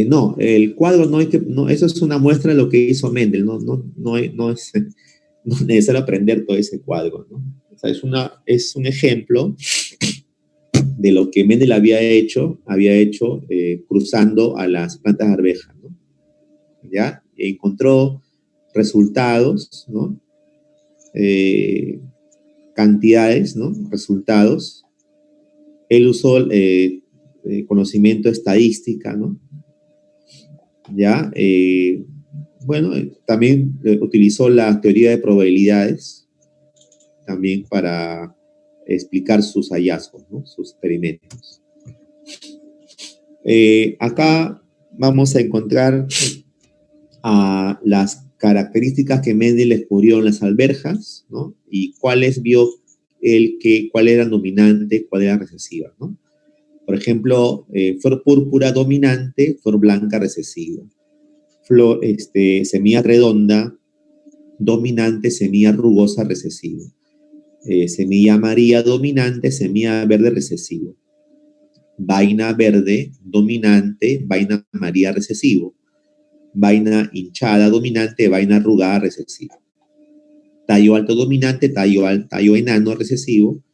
No, el cuadro no hay que, no, eso es una muestra de lo que hizo Mendel, no es necesario aprender todo ese cuadro, ¿no? O sea, es un ejemplo de lo que Mendel había hecho cruzando a las plantas de arveja, ¿no? ¿Ya? Encontró resultados, ¿no? Cantidades, ¿no? Resultados. Él usó conocimiento estadística, ¿no? ¿Ya? Bueno, también utilizó la teoría de probabilidades también para explicar sus hallazgos, ¿no? Sus experimentos. Acá vamos a encontrar a las características que Mendel descubrió en las alberjas, ¿no? Y cuáles vio él cuál era dominante, cuál era recesiva, ¿no? Por ejemplo, flor púrpura dominante, flor blanca recesiva. Flor, semilla redonda dominante, semilla rugosa recesiva. Semilla amarilla dominante, semilla verde recesiva. Vaina verde dominante, vaina amarilla recesivo. Vaina hinchada dominante, vaina arrugada recesiva. Tallo alto dominante, tallo enano recesivo.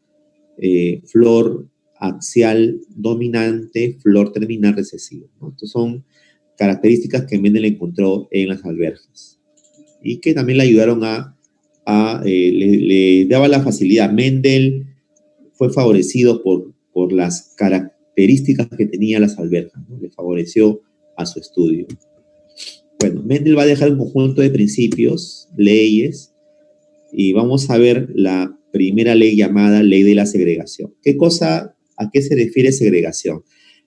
Flor axial dominante, flor terminal recesiva, ¿no? Estos son características que Mendel encontró en las alberjas y que también le ayudaron le daba la facilidad. Mendel fue favorecido por las características que tenía las alberjas, ¿no? Le favoreció a su estudio. Bueno, Mendel va a dejar un conjunto de principios, leyes, y vamos a ver la primera ley llamada ley de la segregación. ¿A qué se refiere segregación?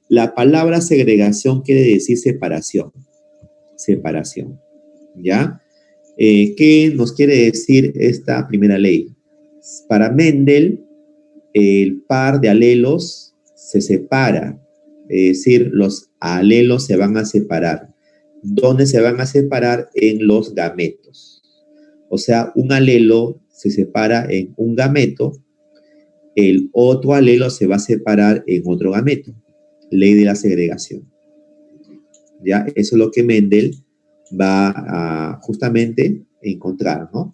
La palabra segregación quiere decir separación. Separación, ¿ya? ¿Qué nos quiere decir esta primera ley? Para Mendel, el par de alelos se separa, es decir, los alelos se van a separar. ¿Dónde se van a separar? En los gametos. O sea, un alelo se separa en un gameto, el otro alelo se va a separar en otro gameto. Ley de la segregación. ¿Ya? Eso es lo que Mendel va a justamente encontrar, ¿no?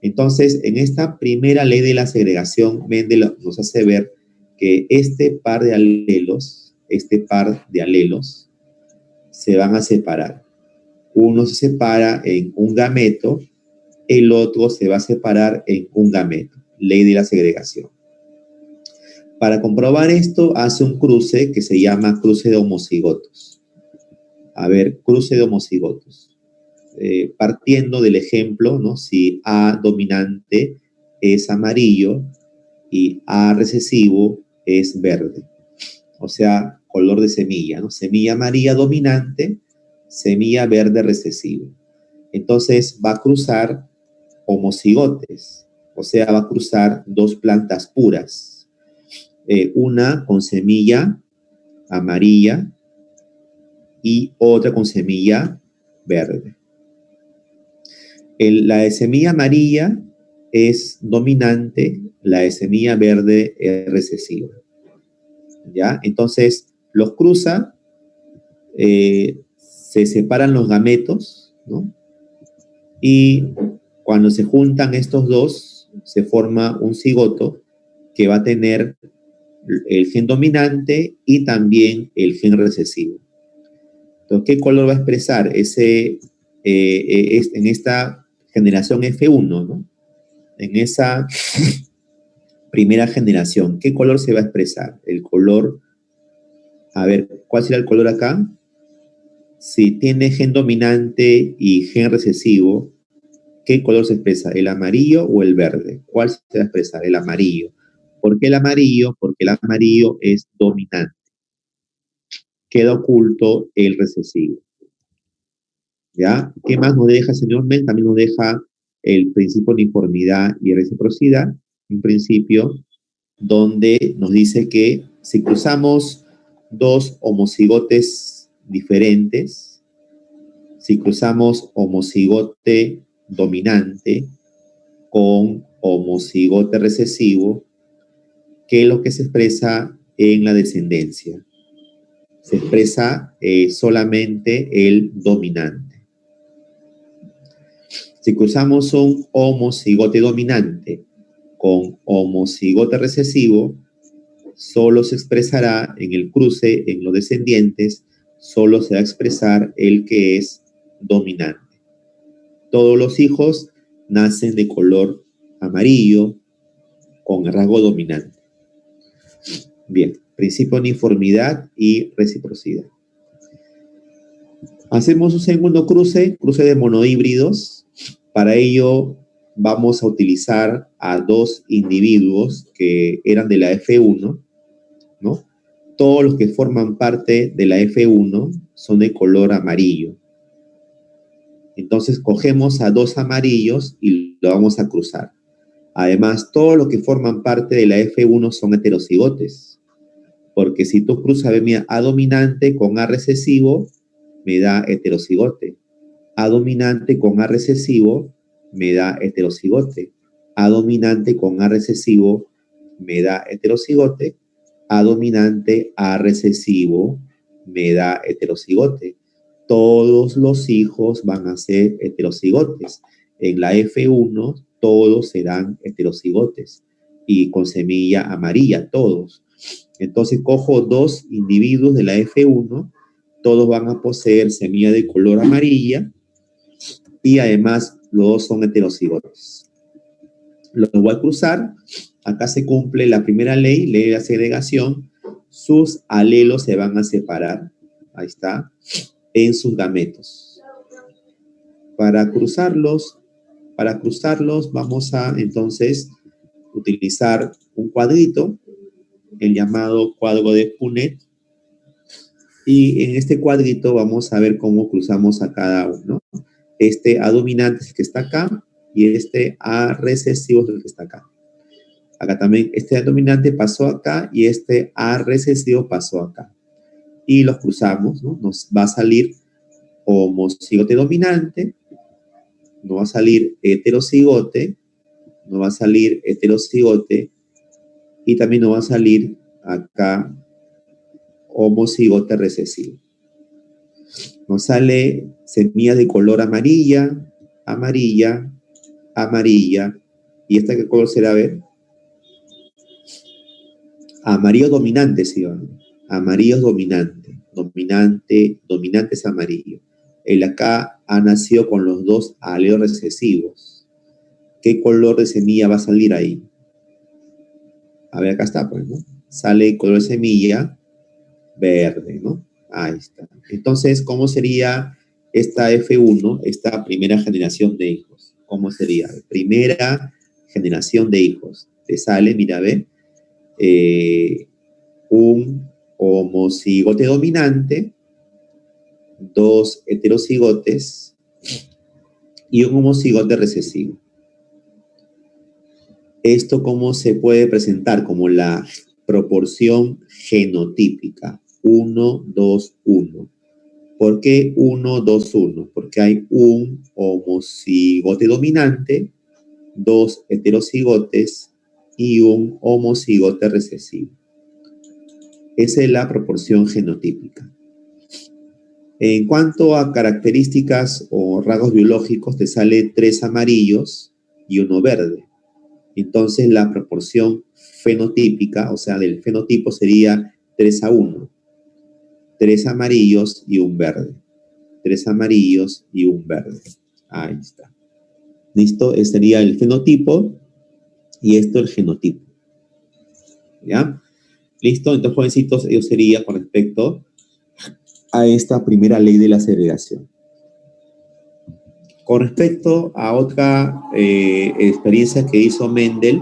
Entonces, en esta primera ley de la segregación, Mendel nos hace ver que este par de alelos se van a separar. Uno se separa en un gameto, el otro se va a separar en un gameto. Ley de la segregación. Para comprobar esto, hace un cruce que se llama cruce de homocigotos. A ver, cruce de homocigotos. Partiendo del ejemplo, ¿no? Si A dominante es amarillo y A recesivo es verde. O sea, color de semilla, ¿no? Semilla amarilla dominante, semilla verde recesivo. Entonces va a cruzar homocigotes, o sea, va a cruzar dos plantas puras, una con semilla amarilla y otra con semilla verde. La de semilla amarilla es dominante, la de semilla verde es recesiva. ¿Ya? Entonces, los cruza, se separan los gametos, ¿no? Y cuando se juntan estos dos, se forma un cigoto que va a tener el gen dominante y también el gen recesivo. Entonces, ¿qué color va a expresar en esta generación F1, ¿no? En esa primera generación, ¿qué color se va a expresar? El color, a ver, ¿cuál será el color acá? Si tiene gen dominante y gen recesivo, ¿qué color se expresa? ¿El amarillo o el verde? ¿Cuál se va a expresar? El amarillo. ¿Por qué el amarillo? Porque el amarillo es dominante. Queda oculto el recesivo. ¿Ya? ¿Qué más nos deja, señor Mendel? También nos deja el principio de uniformidad y reciprocidad, un principio donde nos dice que si cruzamos dos homocigotes diferentes, si cruzamos homocigote dominante con homocigote recesivo, ¿qué es lo que se expresa en la descendencia? Se expresa solamente el dominante. Si cruzamos un homocigote dominante con homocigote recesivo solo se expresará en el cruce en los descendientes, solo se va a expresar el que es dominante. Todos los hijos nacen de color amarillo con rasgo dominante. Bien, principio de uniformidad y reciprocidad. Hacemos un segundo cruce de monohíbridos. Para ello vamos a utilizar a dos individuos que eran de la F1, ¿no? Todos los que forman parte de la F1 son de color amarillo. Entonces cogemos a dos amarillos y lo vamos a cruzar. Además, todos los que forman parte de la F1 son heterocigotes. Porque si tú cruzas A dominante con A recesivo, me da heterocigote. A dominante con A recesivo, me da heterocigote. A dominante con A recesivo, me da heterocigote. A dominante, A recesivo, me da heterocigote. Todos los hijos van a ser heterocigotes. En la F1, todos serán heterocigotes. Y con semilla amarilla, todos. Entonces, cojo dos individuos de la F1, todos van a poseer semilla de color amarilla y además los dos son heterocigotes. Los voy a cruzar. Acá se cumple la primera ley de la segregación. Sus alelos se van a separar. Ahí está. En sus gametos. Para cruzarlos vamos a entonces utilizar un cuadrito, el llamado cuadro de Punnett. Y en este cuadrito vamos a ver cómo cruzamos a cada uno. Este A dominante es el que está acá y este A recesivo es el que está acá. Acá también este A dominante pasó acá y este A recesivo pasó acá. Y los cruzamos, ¿no? Nos va a salir homocigote dominante, nos va a salir heterocigote, nos va a salir heterocigote y también nos va a salir acá homocigote recesivo. Nos sale semilla de color amarilla, amarilla, amarilla. ¿Y esta qué color será? A ver. Amarillo dominante, sí, ¿no? Amarillo dominante. Dominante es amarillo. El acá ha nacido con los dos alelos recesivos. ¿Qué color de semilla va a salir ahí? A ver, acá está, pues, ¿no? Sale color de semilla verde, ¿no? Ahí está. Entonces, ¿cómo sería esta F1, esta primera generación de hijos? ¿Cómo sería? Primera generación de hijos. Te sale, mira, ve, un homocigote dominante, dos heterocigotes y un homocigote recesivo. ¿Esto cómo se puede presentar? Como la proporción genotípica. 1, 2, 1. ¿Por qué 1, 2, 1? Porque hay un homocigote dominante, dos heterocigotes y un homocigote recesivo. Esa es la proporción genotípica. En cuanto a características o rasgos biológicos, te sale 3 amarillos y 1 verde. Entonces, la proporción fenotípica, o sea, del fenotipo sería 3:1. 3 amarillos y 1 verde. 3 amarillos y 1 verde. Ahí está. ¿Listo? Este sería el fenotipo y esto el genotipo. ¿Ya? ¿Listo? Entonces, jovencitos, eso sería con respecto a esta primera ley de la segregación. Con respecto a otra experiencia que hizo Mendel,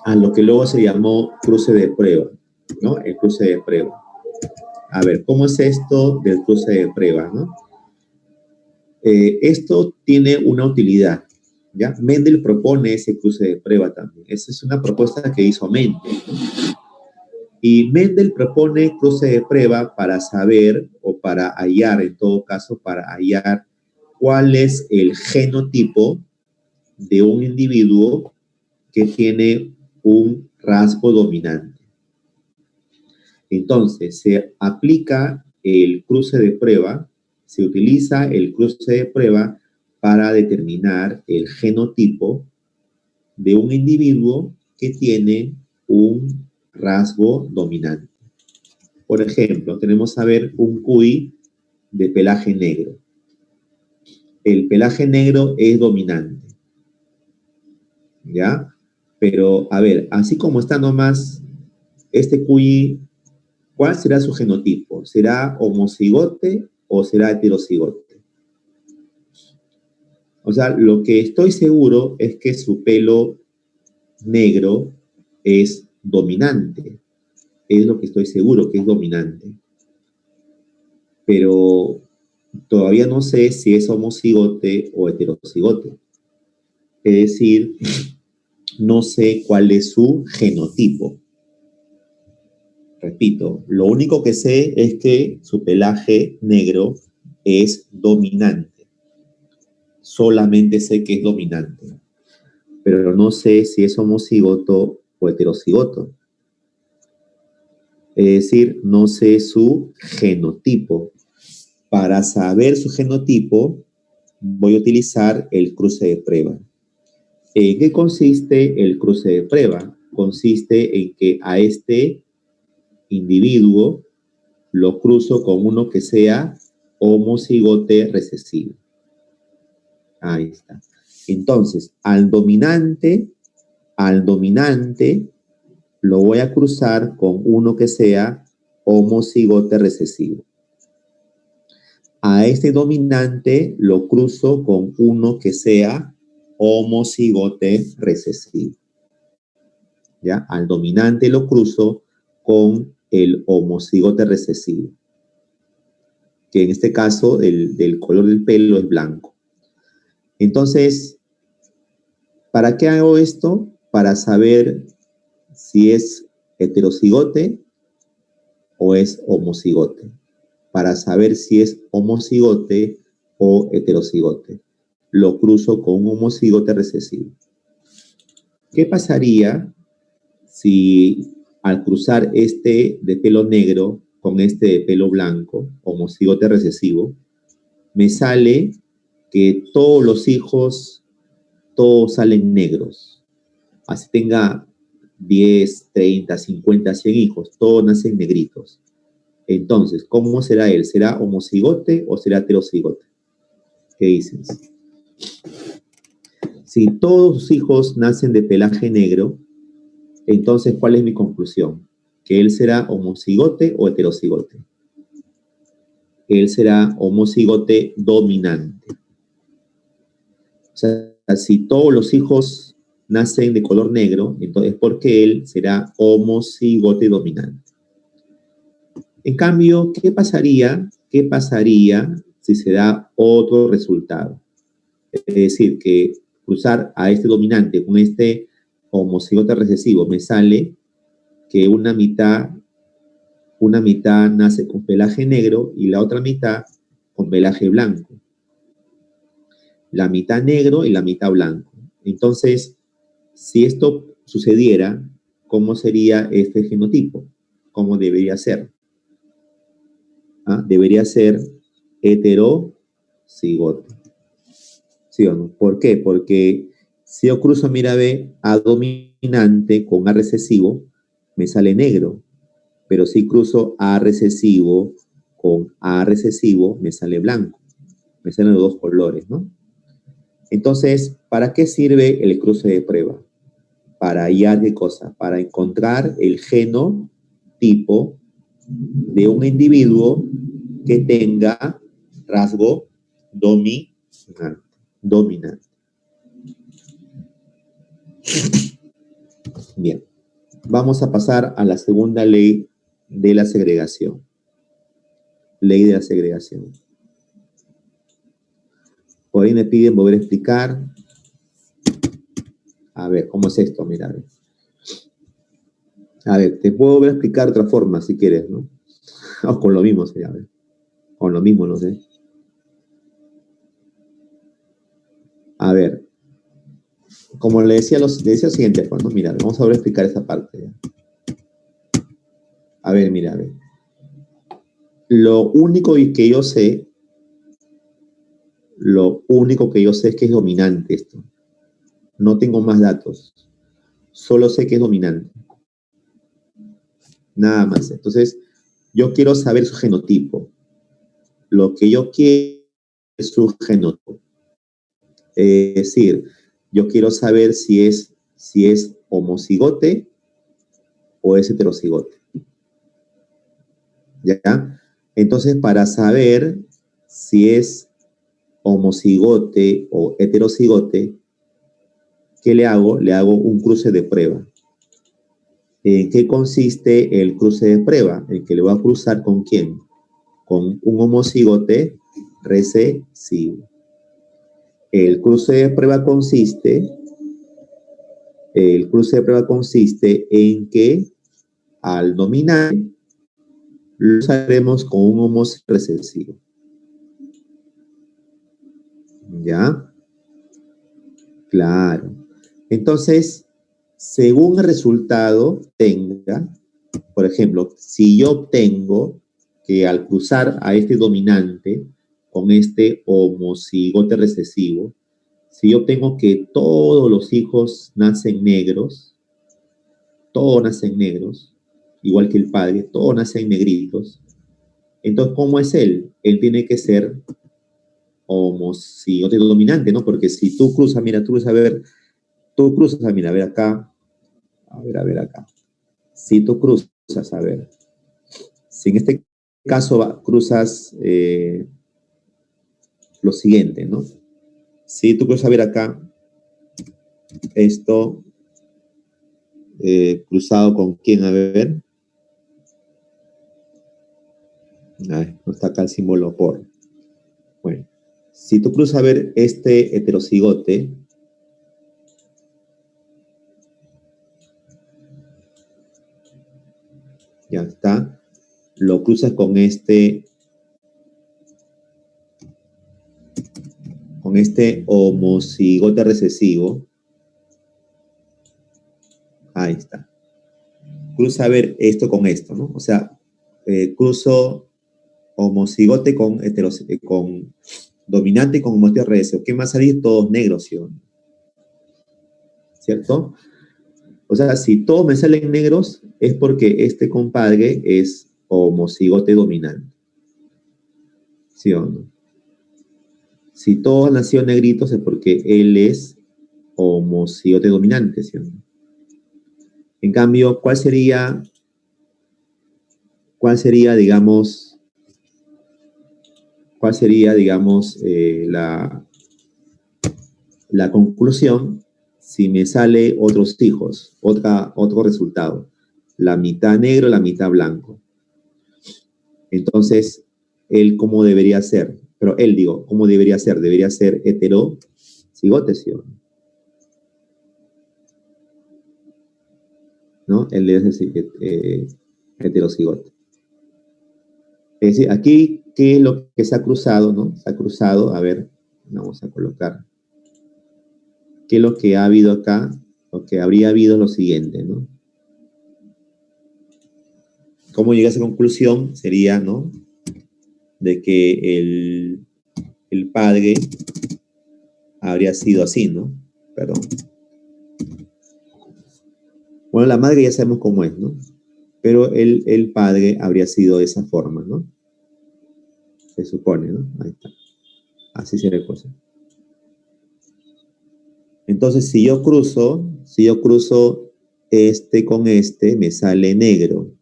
a lo que luego se llamó cruce de prueba, ¿no? El cruce de prueba. A ver, ¿cómo es esto del cruce de prueba, no? Esto tiene una utilidad, ¿ya? Mendel propone ese cruce de prueba también. Esa es una propuesta que hizo Mendel, ¿no? Y Mendel propone cruce de prueba para saber, o para hallar, en todo caso, para hallar cuál es el genotipo de un individuo que tiene un rasgo dominante. Entonces, se aplica el cruce de prueba, se utiliza el cruce de prueba para determinar el genotipo de un individuo que tiene un rasgo dominante. Por ejemplo, tenemos a ver un cuy de pelaje negro. El pelaje negro es dominante, ¿ya? Pero, a ver, así como está nomás este cuy, ¿cuál será su genotipo? ¿Será homocigote o será heterocigote? O sea, lo que estoy seguro es que su pelo negro es dominante. Es lo que estoy seguro que es dominante. Pero todavía no sé si es homocigote o heterocigote. Es decir, no sé cuál es su genotipo. Repito, lo único que sé es que su pelaje negro es dominante. Solamente sé que es dominante, pero no sé si es homocigoto o heterocigoto. Es decir, no sé su genotipo. Para saber su genotipo, voy a utilizar el cruce de prueba. ¿En qué consiste el cruce de prueba? Consiste en que a este individuo lo cruzo con uno que sea homocigote recesivo. Ahí está. Entonces, al dominante lo voy a cruzar con uno que sea homocigote recesivo. A este dominante lo cruzo con uno que sea homocigote recesivo. ¿Ya? Al dominante lo cruzo con el homocigote recesivo, que en este caso del color del pelo es blanco. Entonces, ¿para qué hago esto? Para saber si es heterocigote o es homocigote. Para saber si es homocigote o heterocigote. Lo cruzo con un homocigote recesivo. ¿Qué pasaría si al cruzar este de pelo negro con este de pelo blanco, homocigote recesivo, me sale que todos los hijos, todos salen negros? Así tenga 10, 30, 50, 100 hijos, todos nacen negritos. Entonces, ¿cómo será él? ¿Será homocigote o será heterocigote? ¿Qué dices? Si todos sus hijos nacen de pelaje negro, entonces, ¿cuál es mi conclusión? ¿Que él será homocigote o heterocigote? Él será homocigote dominante. O sea, si todos los hijos nacen de color negro, entonces porque él será homocigote dominante. En cambio, ¿qué pasaría si se da otro resultado? Es decir, que cruzar a este dominante con este homocigote recesivo me sale que una mitad nace con pelaje negro y la otra mitad con pelaje blanco. La mitad negro y la mitad blanco. Entonces, si esto sucediera, ¿cómo sería este genotipo? ¿Cómo debería ser? ¿Ah? Debería ser heterocigote. ¿Sí o no? ¿Por qué? Porque si yo cruzo, mira, ve, A dominante con A recesivo, me sale negro. Pero si cruzo A recesivo con A recesivo, me sale blanco. Me salen los dos colores, ¿no? Entonces, ¿para qué sirve el cruce de prueba? Para hallar qué cosa, para encontrar el genotipo de un individuo que tenga rasgo dominante. Bien, vamos a pasar a la segunda ley de la segregación. Ley de la segregación. Por ahí me piden volver a explicar. A ver, ¿cómo es esto? Mira, a ver, te puedo volver a explicar de otra forma si quieres, ¿no? O con lo mismo sería, a ver. Con lo mismo, no sé. A ver, como le decía lo siguiente, pues, ¿no? Mira, vamos a volver a explicar esa parte. ¿Ya? A ver, mira, a ver. Lo único que yo sé Lo único que yo sé es que es dominante esto. No tengo más datos. Solo sé que es dominante. Nada más. Entonces, yo quiero saber su genotipo. Lo que yo quiero es su genotipo. Es decir, yo quiero saber si es homocigote o es heterocigote. ¿Ya? Entonces, para saber si es homocigote o heterocigote, ¿qué le hago? Le hago un cruce de prueba. ¿En qué consiste el cruce de prueba? El que le voy a cruzar ¿con quién? Con un homocigote recesivo. El cruce de prueba consiste en que al dominante lo usaremos con un homocigote recesivo. ¿Ya? Claro. Entonces, según el resultado tenga, por ejemplo, si yo obtengo que al cruzar a este dominante con este homocigote recesivo, si yo obtengo que todos los hijos nacen negros, todos nacen negros, igual que el padre, todos nacen negritos, entonces, ¿cómo es él? Él tiene que ser homocigote dominante, ¿no? Porque si tú cruzas, mira, tú cruzas, mira, a ver acá, a ver acá. Si tú cruzas, a ver, si en este caso cruzas lo siguiente, ¿no? Si tú cruzas a ver acá, esto cruzado con quién, a ver. Ay, no está acá el símbolo por. Bueno, si tú cruzas a ver este heterocigote, ya está, lo cruzas con este homocigote recesivo, ahí está. Cruza a ver esto con esto, ¿no? O sea, cruzo homocigote con dominante con homocigote recesivo. ¿Qué más salir? Todos negros, ¿sí? ¿Cierto? O sea, si todos me salen negros, es porque este compadre es homocigote dominante. ¿Sí o no? Si todos han nacido negritos, es porque él es homocigote dominante, ¿sí o no? En cambio, ¿cuál sería, digamos, la conclusión si me sale otros hijos, otro resultado? La mitad negro, la mitad blanco. Entonces, él cómo debería ser, pero él digo, ¿cómo debería ser? Debería ser heterocigote, ¿sí o no? ¿No? Él debe ser heterocigote. Es decir, aquí, ¿qué es lo que se ha cruzado, no? Se ha cruzado, a ver, vamos a colocar. ¿Qué es lo que ha habido acá? Lo que habría habido es lo siguiente, ¿no? ¿Cómo llega a esa conclusión? Sería, ¿no? De que el padre habría sido así, ¿no? Perdón. Bueno, la madre ya sabemos cómo es, ¿no? Pero el padre habría sido de esa forma, ¿no? Se supone, ¿no? Ahí está. Así sería la cosa. Entonces, si yo cruzo este con este, me sale negro.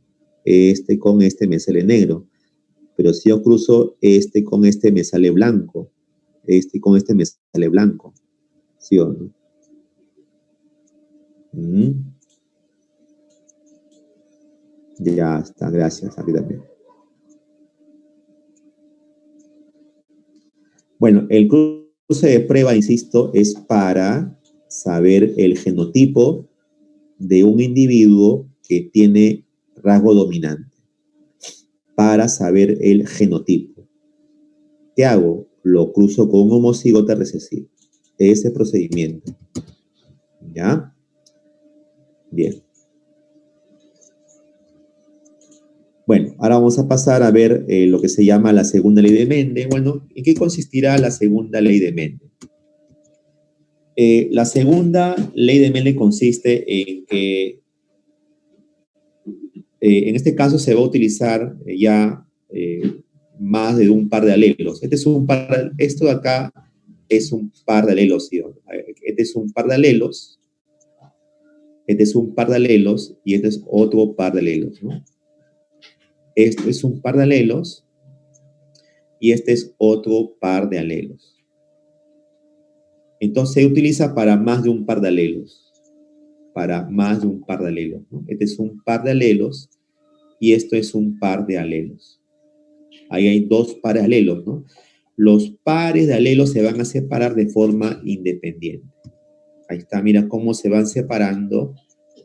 Este con este me sale negro. Pero si yo cruzo este con este, me sale blanco. Este con este me sale blanco. ¿Sí o no? Ya está, gracias. A ti también. Bueno, el cruce de prueba, insisto, es para saber el genotipo de un individuo que tiene rasgo dominante. Para saber el genotipo. ¿Qué hago? Lo cruzo con un homocigote recesivo. Ese procedimiento. ¿Ya? Bien. Bueno, ahora vamos a pasar a ver lo que se llama la segunda ley de Mendel. Bueno, ¿en qué consistirá la segunda ley de Mendel? La segunda ley de Mendel consiste en que, en este caso, se va a utilizar más de un par de alelos. Esto de acá es un par de alelos, ¿sí? Este es un par de alelos, este es un par de alelos y este es otro par de alelos, ¿no? Este es un par de alelos y este es otro par de alelos. Entonces se utiliza para más de un par de alelos, para más de un par de alelos, ¿no? Este es un par de alelos y esto es un par de alelos. Ahí hay dos pares de alelos, ¿no? Los pares de alelos se van a separar de forma independiente. Ahí está, mira cómo se van separando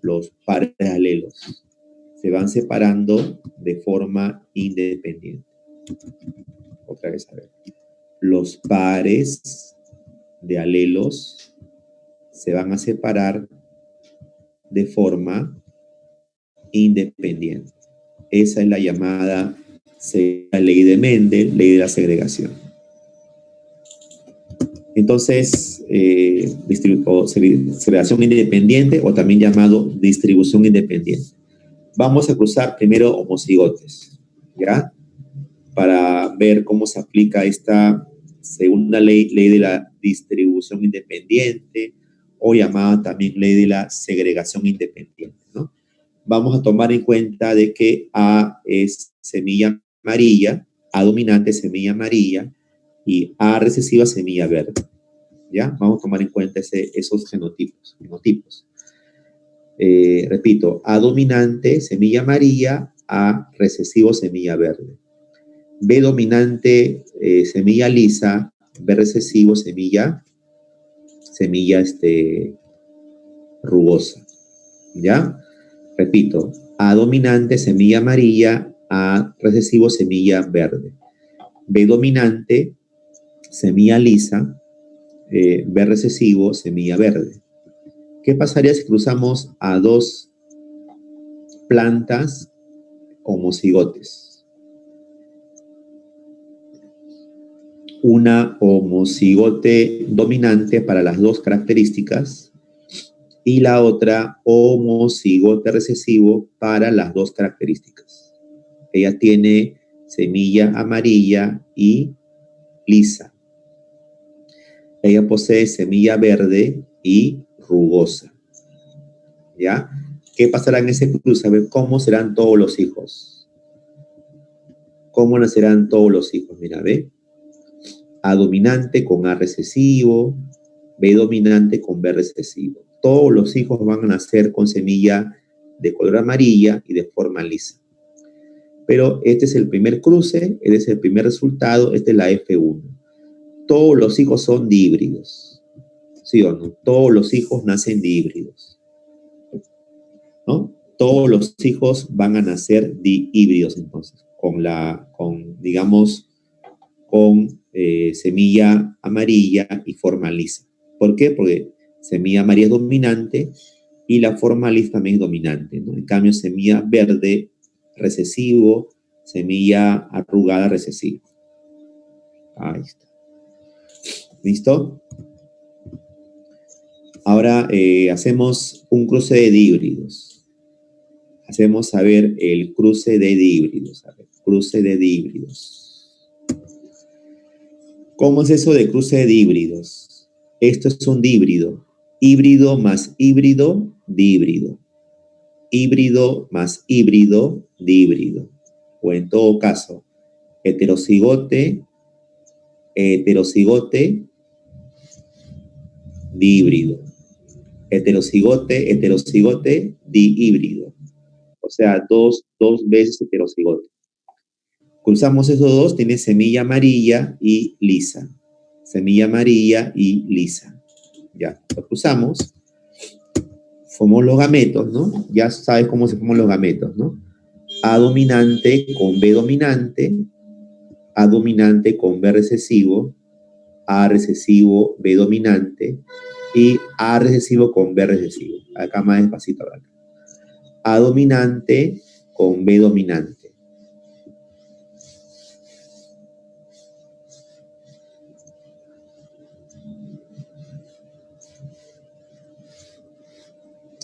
los pares de alelos. Se van separando de forma independiente. Otra vez, a ver. Los pares de alelos se van a separar de forma independiente. Esa es la llamada ley de Mendel, ley de la segregación. Entonces, segregación independiente o también llamado distribución independiente. Vamos a cruzar primero homocigotes, ¿ya? Para ver cómo se aplica esta segunda ley de la distribución independiente o llamada también ley de la segregación independiente, ¿no? Vamos a tomar en cuenta de que A es semilla amarilla, A dominante semilla amarilla y A recesiva semilla verde, ¿ya? Vamos a tomar en cuenta esos genotipos. Repito, A dominante semilla amarilla, A recesivo semilla verde. B dominante, semilla lisa, B recesivo, semilla rugosa, ¿ya? Repito, A dominante, semilla amarilla, A recesivo, semilla verde. B dominante, semilla lisa, B recesivo, semilla verde. ¿Qué pasaría si cruzamos a dos plantas homocigotes? Una homocigote dominante para las dos características y la otra homocigote recesivo para las dos características. Ella tiene semilla amarilla y lisa. Ella posee semilla verde y rugosa. ¿Ya? ¿Qué pasará en ese cruce? A ver, ¿cómo serán todos los hijos? ¿Cómo nacerán todos los hijos? Mira, ve. A dominante con A recesivo, B dominante con B recesivo. Todos los hijos van a nacer con semilla de color amarilla y de forma lisa. Pero este es el primer cruce, este es el primer resultado, esta es la F1. Todos los hijos son dihíbridos. ¿Sí o no? Todos los hijos nacen dihíbridos, ¿no? Todos los hijos van a nacer dihíbridos entonces, con semilla amarilla y forma lisa. ¿Por qué? Porque semilla amarilla es dominante y la forma lisa también es dominante, ¿no? En cambio, semilla verde, recesivo, semilla arrugada, recesivo. Ahí está. ¿Listo? Ahora hacemos un cruce de dihíbridos. Hacemos, a ver, el cruce de dihíbridos. A ver, cruce de dihíbridos. ¿Cómo es eso de cruce de dihíbridos? Esto es un dihíbrido. Híbrido más híbrido, dihíbrido. Híbrido más híbrido, dihíbrido. O en todo caso, heterocigote, heterocigote, dihíbrido. Heterocigote, heterocigote, dihíbrido. O sea, dos veces heterocigote. Cruzamos esos dos, tiene semilla amarilla y lisa. Semilla amarilla y lisa. Ya, lo cruzamos. Formamos los gametos, ¿no? Ya sabes cómo se forman los gametos, ¿no? A dominante con B dominante, A dominante con B recesivo, A recesivo, B dominante y A recesivo con B recesivo. Acá más despacito. A dominante con B dominante.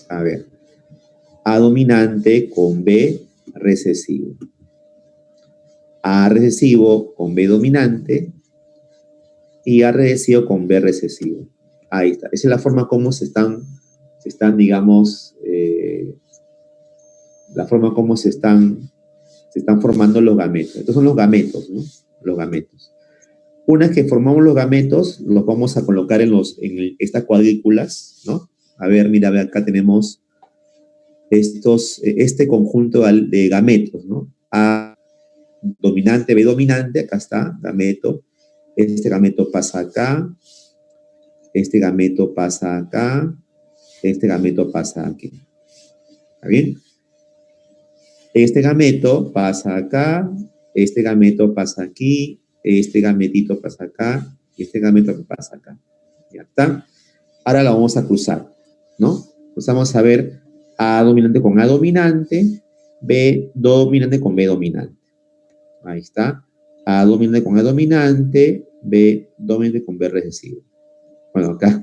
A ver, A dominante con B recesivo. A recesivo con B dominante y A recesivo con B recesivo. Ahí está. Esa es la forma como digamos, la forma como se están formando los gametos. Estos son los gametos, ¿no? Los gametos. Una vez que formamos los gametos, los vamos a colocar en estas cuadrículas, ¿no? A ver, mira, acá tenemos este conjunto de gametos, ¿no? A dominante, B dominante, acá está, gameto. Este gameto pasa acá, este gameto pasa acá, este gameto pasa aquí. ¿Está bien? Este gameto pasa acá, este gameto pasa aquí, este gametito pasa acá, y este gameto pasa acá. Ya está. Ahora la vamos a cruzar, ¿no? Pues vamos a ver A dominante con A dominante, B dominante con B dominante. Ahí está. A dominante con A dominante, B dominante con B recesivo. Bueno, acá,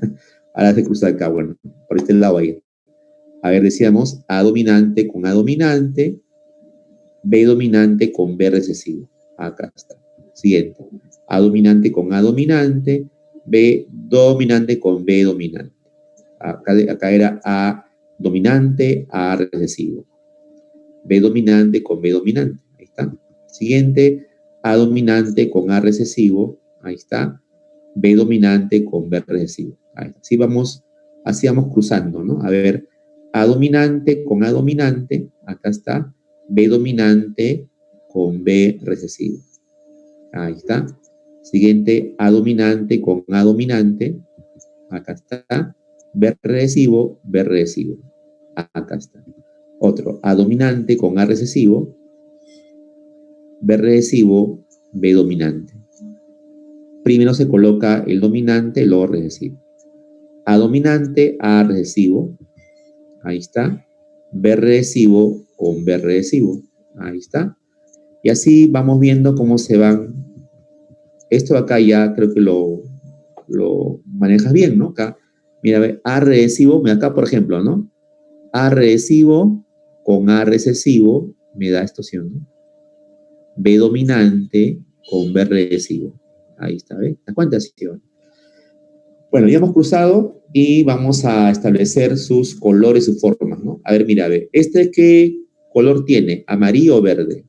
ahora se cruza acá, bueno, por este lado ahí. A ver, decíamos A dominante con A dominante, B dominante con B recesivo. Acá está. Siguiente. A dominante con A dominante, B dominante con B dominante. Acá era A dominante, A recesivo. B dominante con B dominante. Ahí está. Siguiente, A dominante con A recesivo. Ahí está. B dominante con B recesivo. Ahí está. Así vamos cruzando, ¿no? A ver, A dominante con A dominante. Acá está. B dominante con B recesivo. Ahí está. Siguiente, A dominante con A dominante. Acá está. B recesivo, B recesivo. Acá está. Otro, A dominante con A recesivo. B recesivo, B dominante. Primero se coloca el dominante, luego recesivo. A dominante, A recesivo. Ahí está. B recesivo con B recesivo. Ahí está. Y así vamos viendo cómo se van. Esto acá ya creo que lo manejas bien, ¿no? Acá, mira, ve, A recesivo, mira acá por ejemplo, ¿no? A recesivo con A recesivo me da esto, ¿sí o no? B dominante con B recesivo. Ahí está, ¿ves? ¿Te das cuenta? Sí, bueno, ya hemos cruzado y vamos a establecer sus colores, sus formas, ¿no? A ver, mira, ve. ¿Qué color tiene? ¿Amarillo o verde?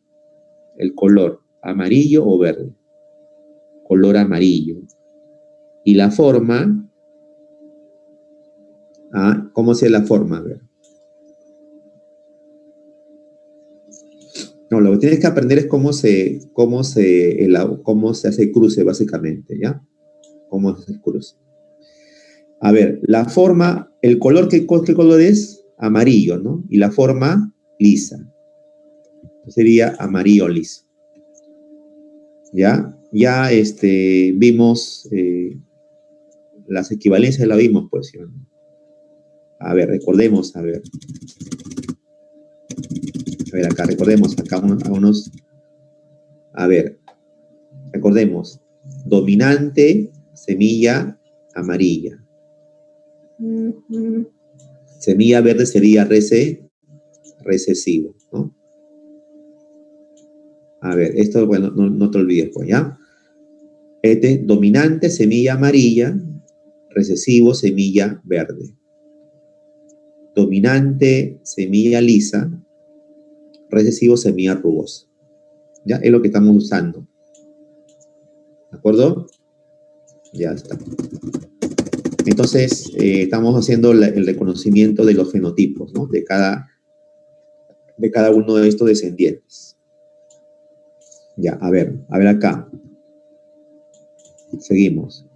El color, amarillo o verde. Color amarillo. Y la forma, ¿cómo se la forma? A ver. No, lo que tienes que aprender es cómo se hace el cruce, básicamente, ¿ya? Cómo se hace el cruce. A ver, la forma, el color, ¿qué color es? Amarillo, ¿no? Y la forma, lisa. Sería amarillo liso. ¿Ya? Ya vimos las equivalencias, la vimos, pues, ¿sí? A ver, recordemos, a ver. A ver, acá, recordemos, acá unos. A ver, recordemos. Dominante, semilla amarilla. Semilla verde sería recesivo, ¿no? A ver, esto, bueno, no te olvides, pues, ¿ya? Dominante, semilla amarilla, recesivo, semilla verde. Dominante, semilla lisa, recesivo, semilla rugosa. ¿Ya? Es lo que estamos usando. ¿De acuerdo? Ya está. Entonces, estamos haciendo el reconocimiento de los fenotipos, ¿no? De cada uno de estos descendientes. Ya, a ver acá. Seguimos.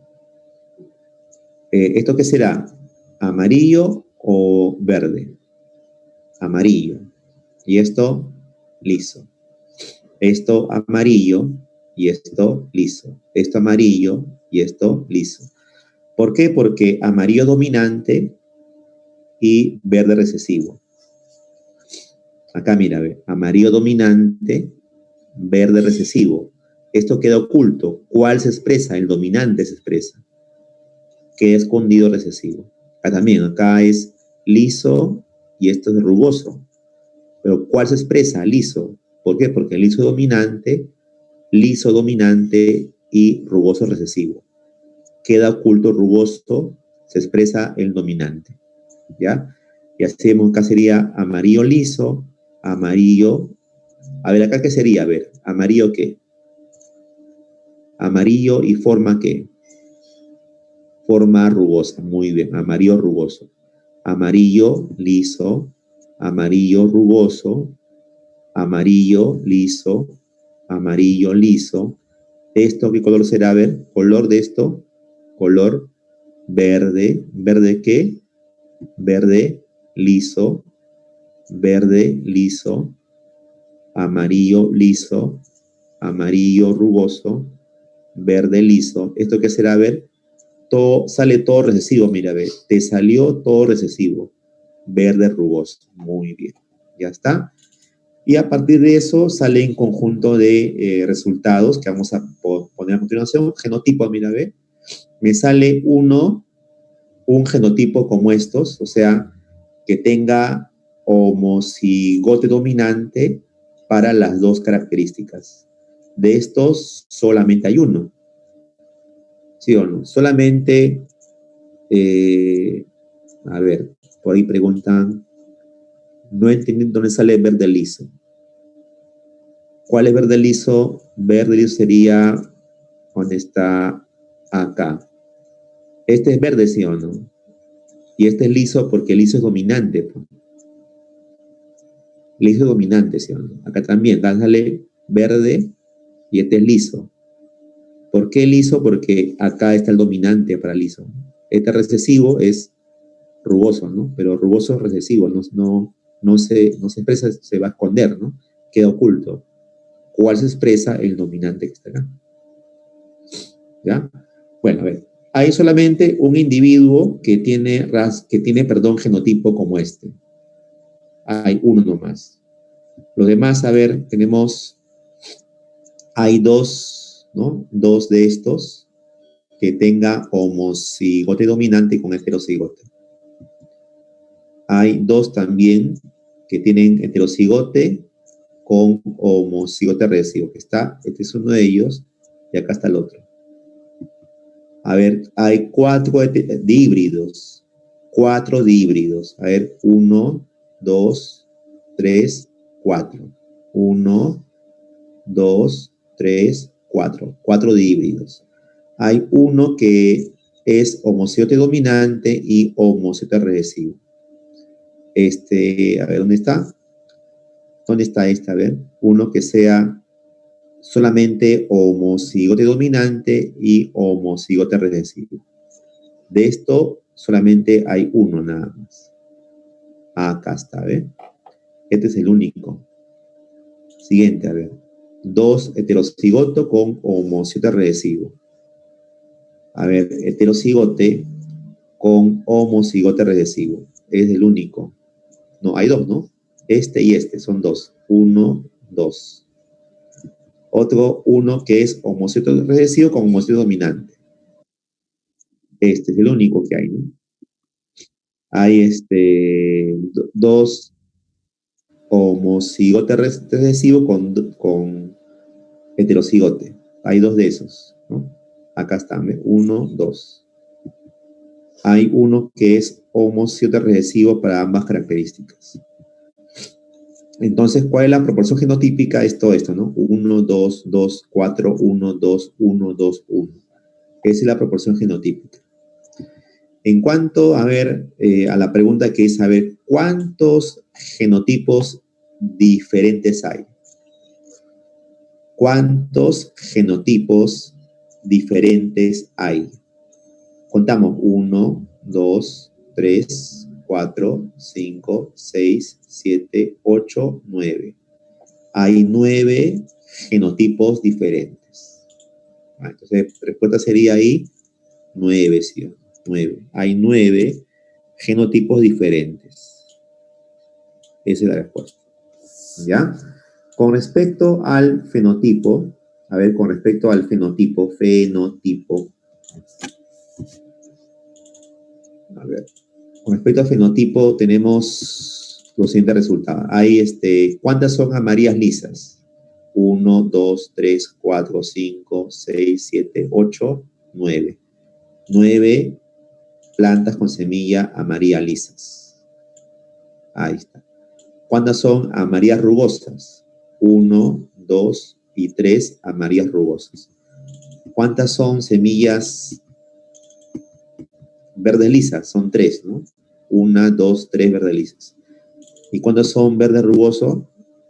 ¿Esto qué será? ¿Amarillo o verde? Amarillo. Y esto, liso. Esto amarillo y esto liso. Esto amarillo y esto liso. ¿Por qué? Porque amarillo dominante y verde recesivo. Acá mira, ve, amarillo dominante, verde recesivo. Esto queda oculto. ¿Cuál se expresa? El dominante se expresa. Queda escondido recesivo. Acá también, acá es liso y esto es rugoso. Pero ¿cuál se expresa? Liso. ¿Por qué? Porque liso dominante y rugoso recesivo. Queda oculto rugoso, se expresa el dominante. ¿Ya? Y así acá sería amarillo liso, amarillo. A ver, acá qué sería, a ver, amarillo qué. Amarillo y forma qué. Forma rugosa, muy bien, amarillo rugoso. Amarillo liso, amarillo rugoso, amarillo liso, amarillo liso. ¿Esto qué color será? A ver, color de esto, color verde. ¿Verde qué? Verde liso, verde liso, amarillo liso, amarillo rugoso, verde liso. ¿Esto qué será? A ver, todo, sale todo recesivo, mira, ve, te salió todo recesivo, verde rugoso. Muy bien, ya está. Y a partir de eso sale un conjunto de resultados que vamos a poner a continuación. Genotipo, mira, ve, me sale un genotipo como estos, o sea, que tenga homocigote dominante para las dos características. De estos solamente hay uno, ¿sí o no? Solamente, a ver, por ahí preguntan, no entienden dónde sale verde liso. ¿Cuál es verde liso? Verde liso sería donde está acá. Este es verde, ¿sí o no? Y este es liso porque liso es dominante. Pues. Liso es dominante, ¿sí o no? Acá también, sale verde y este es liso. ¿Por qué liso? Porque acá está el dominante para liso. Este recesivo es rugoso, ¿no? Pero rugoso es recesivo, no se expresa, se va a esconder, ¿no? Queda oculto. ¿Cuál se expresa? El dominante que está acá. ¿Ya? Bueno, a ver. Hay solamente un individuo que tiene, genotipo como este. Hay uno nomás. Los demás, a ver, hay dos, ¿no? Dos de estos que tenga homocigote dominante con heterocigote. Hay dos también que tienen heterocigote con homocigote recesivo, que este es uno de ellos, y acá está el otro. A ver, hay cuatro díbridos. Cuatro díbridos. A ver, 1, 2, 3, 4. 1, 2, 3, 4. Cuatro díbridos. Hay uno que es homocigote dominante y homocigote recesivo. A ver, ¿dónde está? ¿Dónde está este? A ver, uno que sea solamente homocigote dominante y homocigote recesivo. De esto solamente hay uno nada más. Acá está, ¿ves? Este es el único. Siguiente, a ver. Dos heterocigoto con homocigote recesivo. A ver, heterocigote con homocigote recesivo. Es el único. No, hay dos, ¿no? Este y este son dos. 1, 2. Otro, uno que es homocigote recesivo con homocigote dominante. Este es el único que hay, ¿no? Hay dos homocigote recesivo con heterocigote. Hay dos de esos, ¿no? Acá están, ¿ves? 1, 2. Hay uno que es homocigote recesivo para ambas características. Entonces, ¿cuál es la proporción genotípica? Es todo esto, ¿no? 1, 2, 2, 4, 1, 2, 1, 2, 1. Esa es la proporción genotípica. En cuanto, a ver, a la pregunta que es, a ver, ¿cuántos genotipos diferentes hay? ¿Cuántos genotipos diferentes hay? Contamos 1, 2, 3, 4, 5, 6, 7, 8, 9. Hay 9 genotipos diferentes. Entonces, la respuesta sería ahí 9, ¿sí? 9. Hay 9 genotipos diferentes. Esa es la respuesta. ¿Ya? Con respecto al fenotipo, a ver, con respecto al fenotipo, a ver, con respecto al fenotipo tenemos Lo siguiente resultado. Hay, ¿cuántas son amarillas lisas? 1, 2, 3, 4, 5, 6, 7, 8, 9. 9 plantas con semilla amarilla lisas. Ahí está. ¿Cuántas son amarillas rugosas? 1, 2 y 3 amarillas rugosas. ¿Cuántas son semillas verdes lisas? Son 3, ¿no? 1, 2, 3 verdes lisas. ¿Y cuántas son verdes rugosos?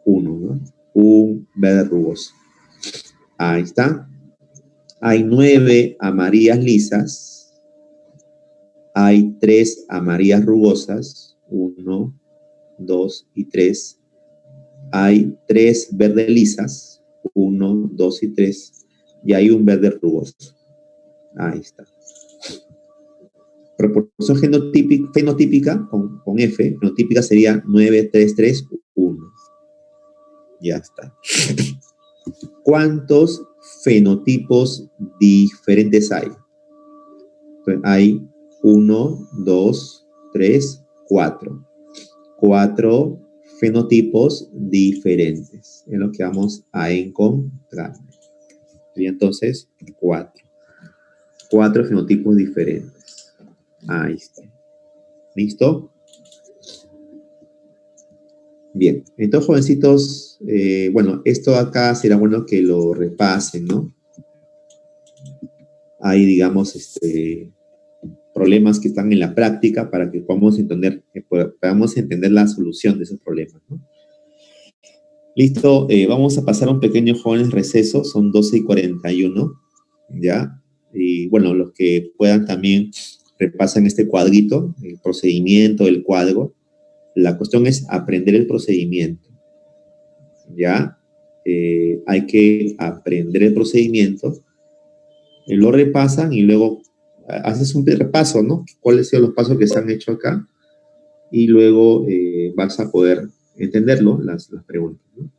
1, ¿no? Un verde rugoso. Ahí está. Hay 9 amarillas lisas. Hay 3 amarillas rugosas. 1, 2 y 3. Hay 3 verdes lisas. 1, 2 y 3. Y hay un verde rugoso. Ahí está. Proporción fenotípica con F. Fenotípica sería 9, 3, 3, 1. Ya está. ¿Cuántos fenotipos diferentes hay? Entonces, hay 1, 2, 3, 4. 4 fenotipos diferentes. Es lo que vamos a encontrar. Y entonces, 4. 4 fenotipos diferentes. Ahí está. ¿Listo? Bien. Entonces, jovencitos, bueno, esto acá será bueno que lo repasen, ¿no? Hay, digamos, problemas que están en la práctica para que podamos entender la solución de esos problemas, ¿no? Listo, vamos a pasar a un pequeño jóvenes receso, son 12:41, ¿ya? Y bueno, los que puedan también repasan este cuadrito, el procedimiento, el cuadro. La cuestión es aprender el procedimiento, ¿ya? Hay que aprender el procedimiento, lo repasan y luego haces un repaso, ¿no? ¿Cuáles son los pasos que se han hecho acá? Y luego vas a poder entenderlo, las preguntas, ¿no?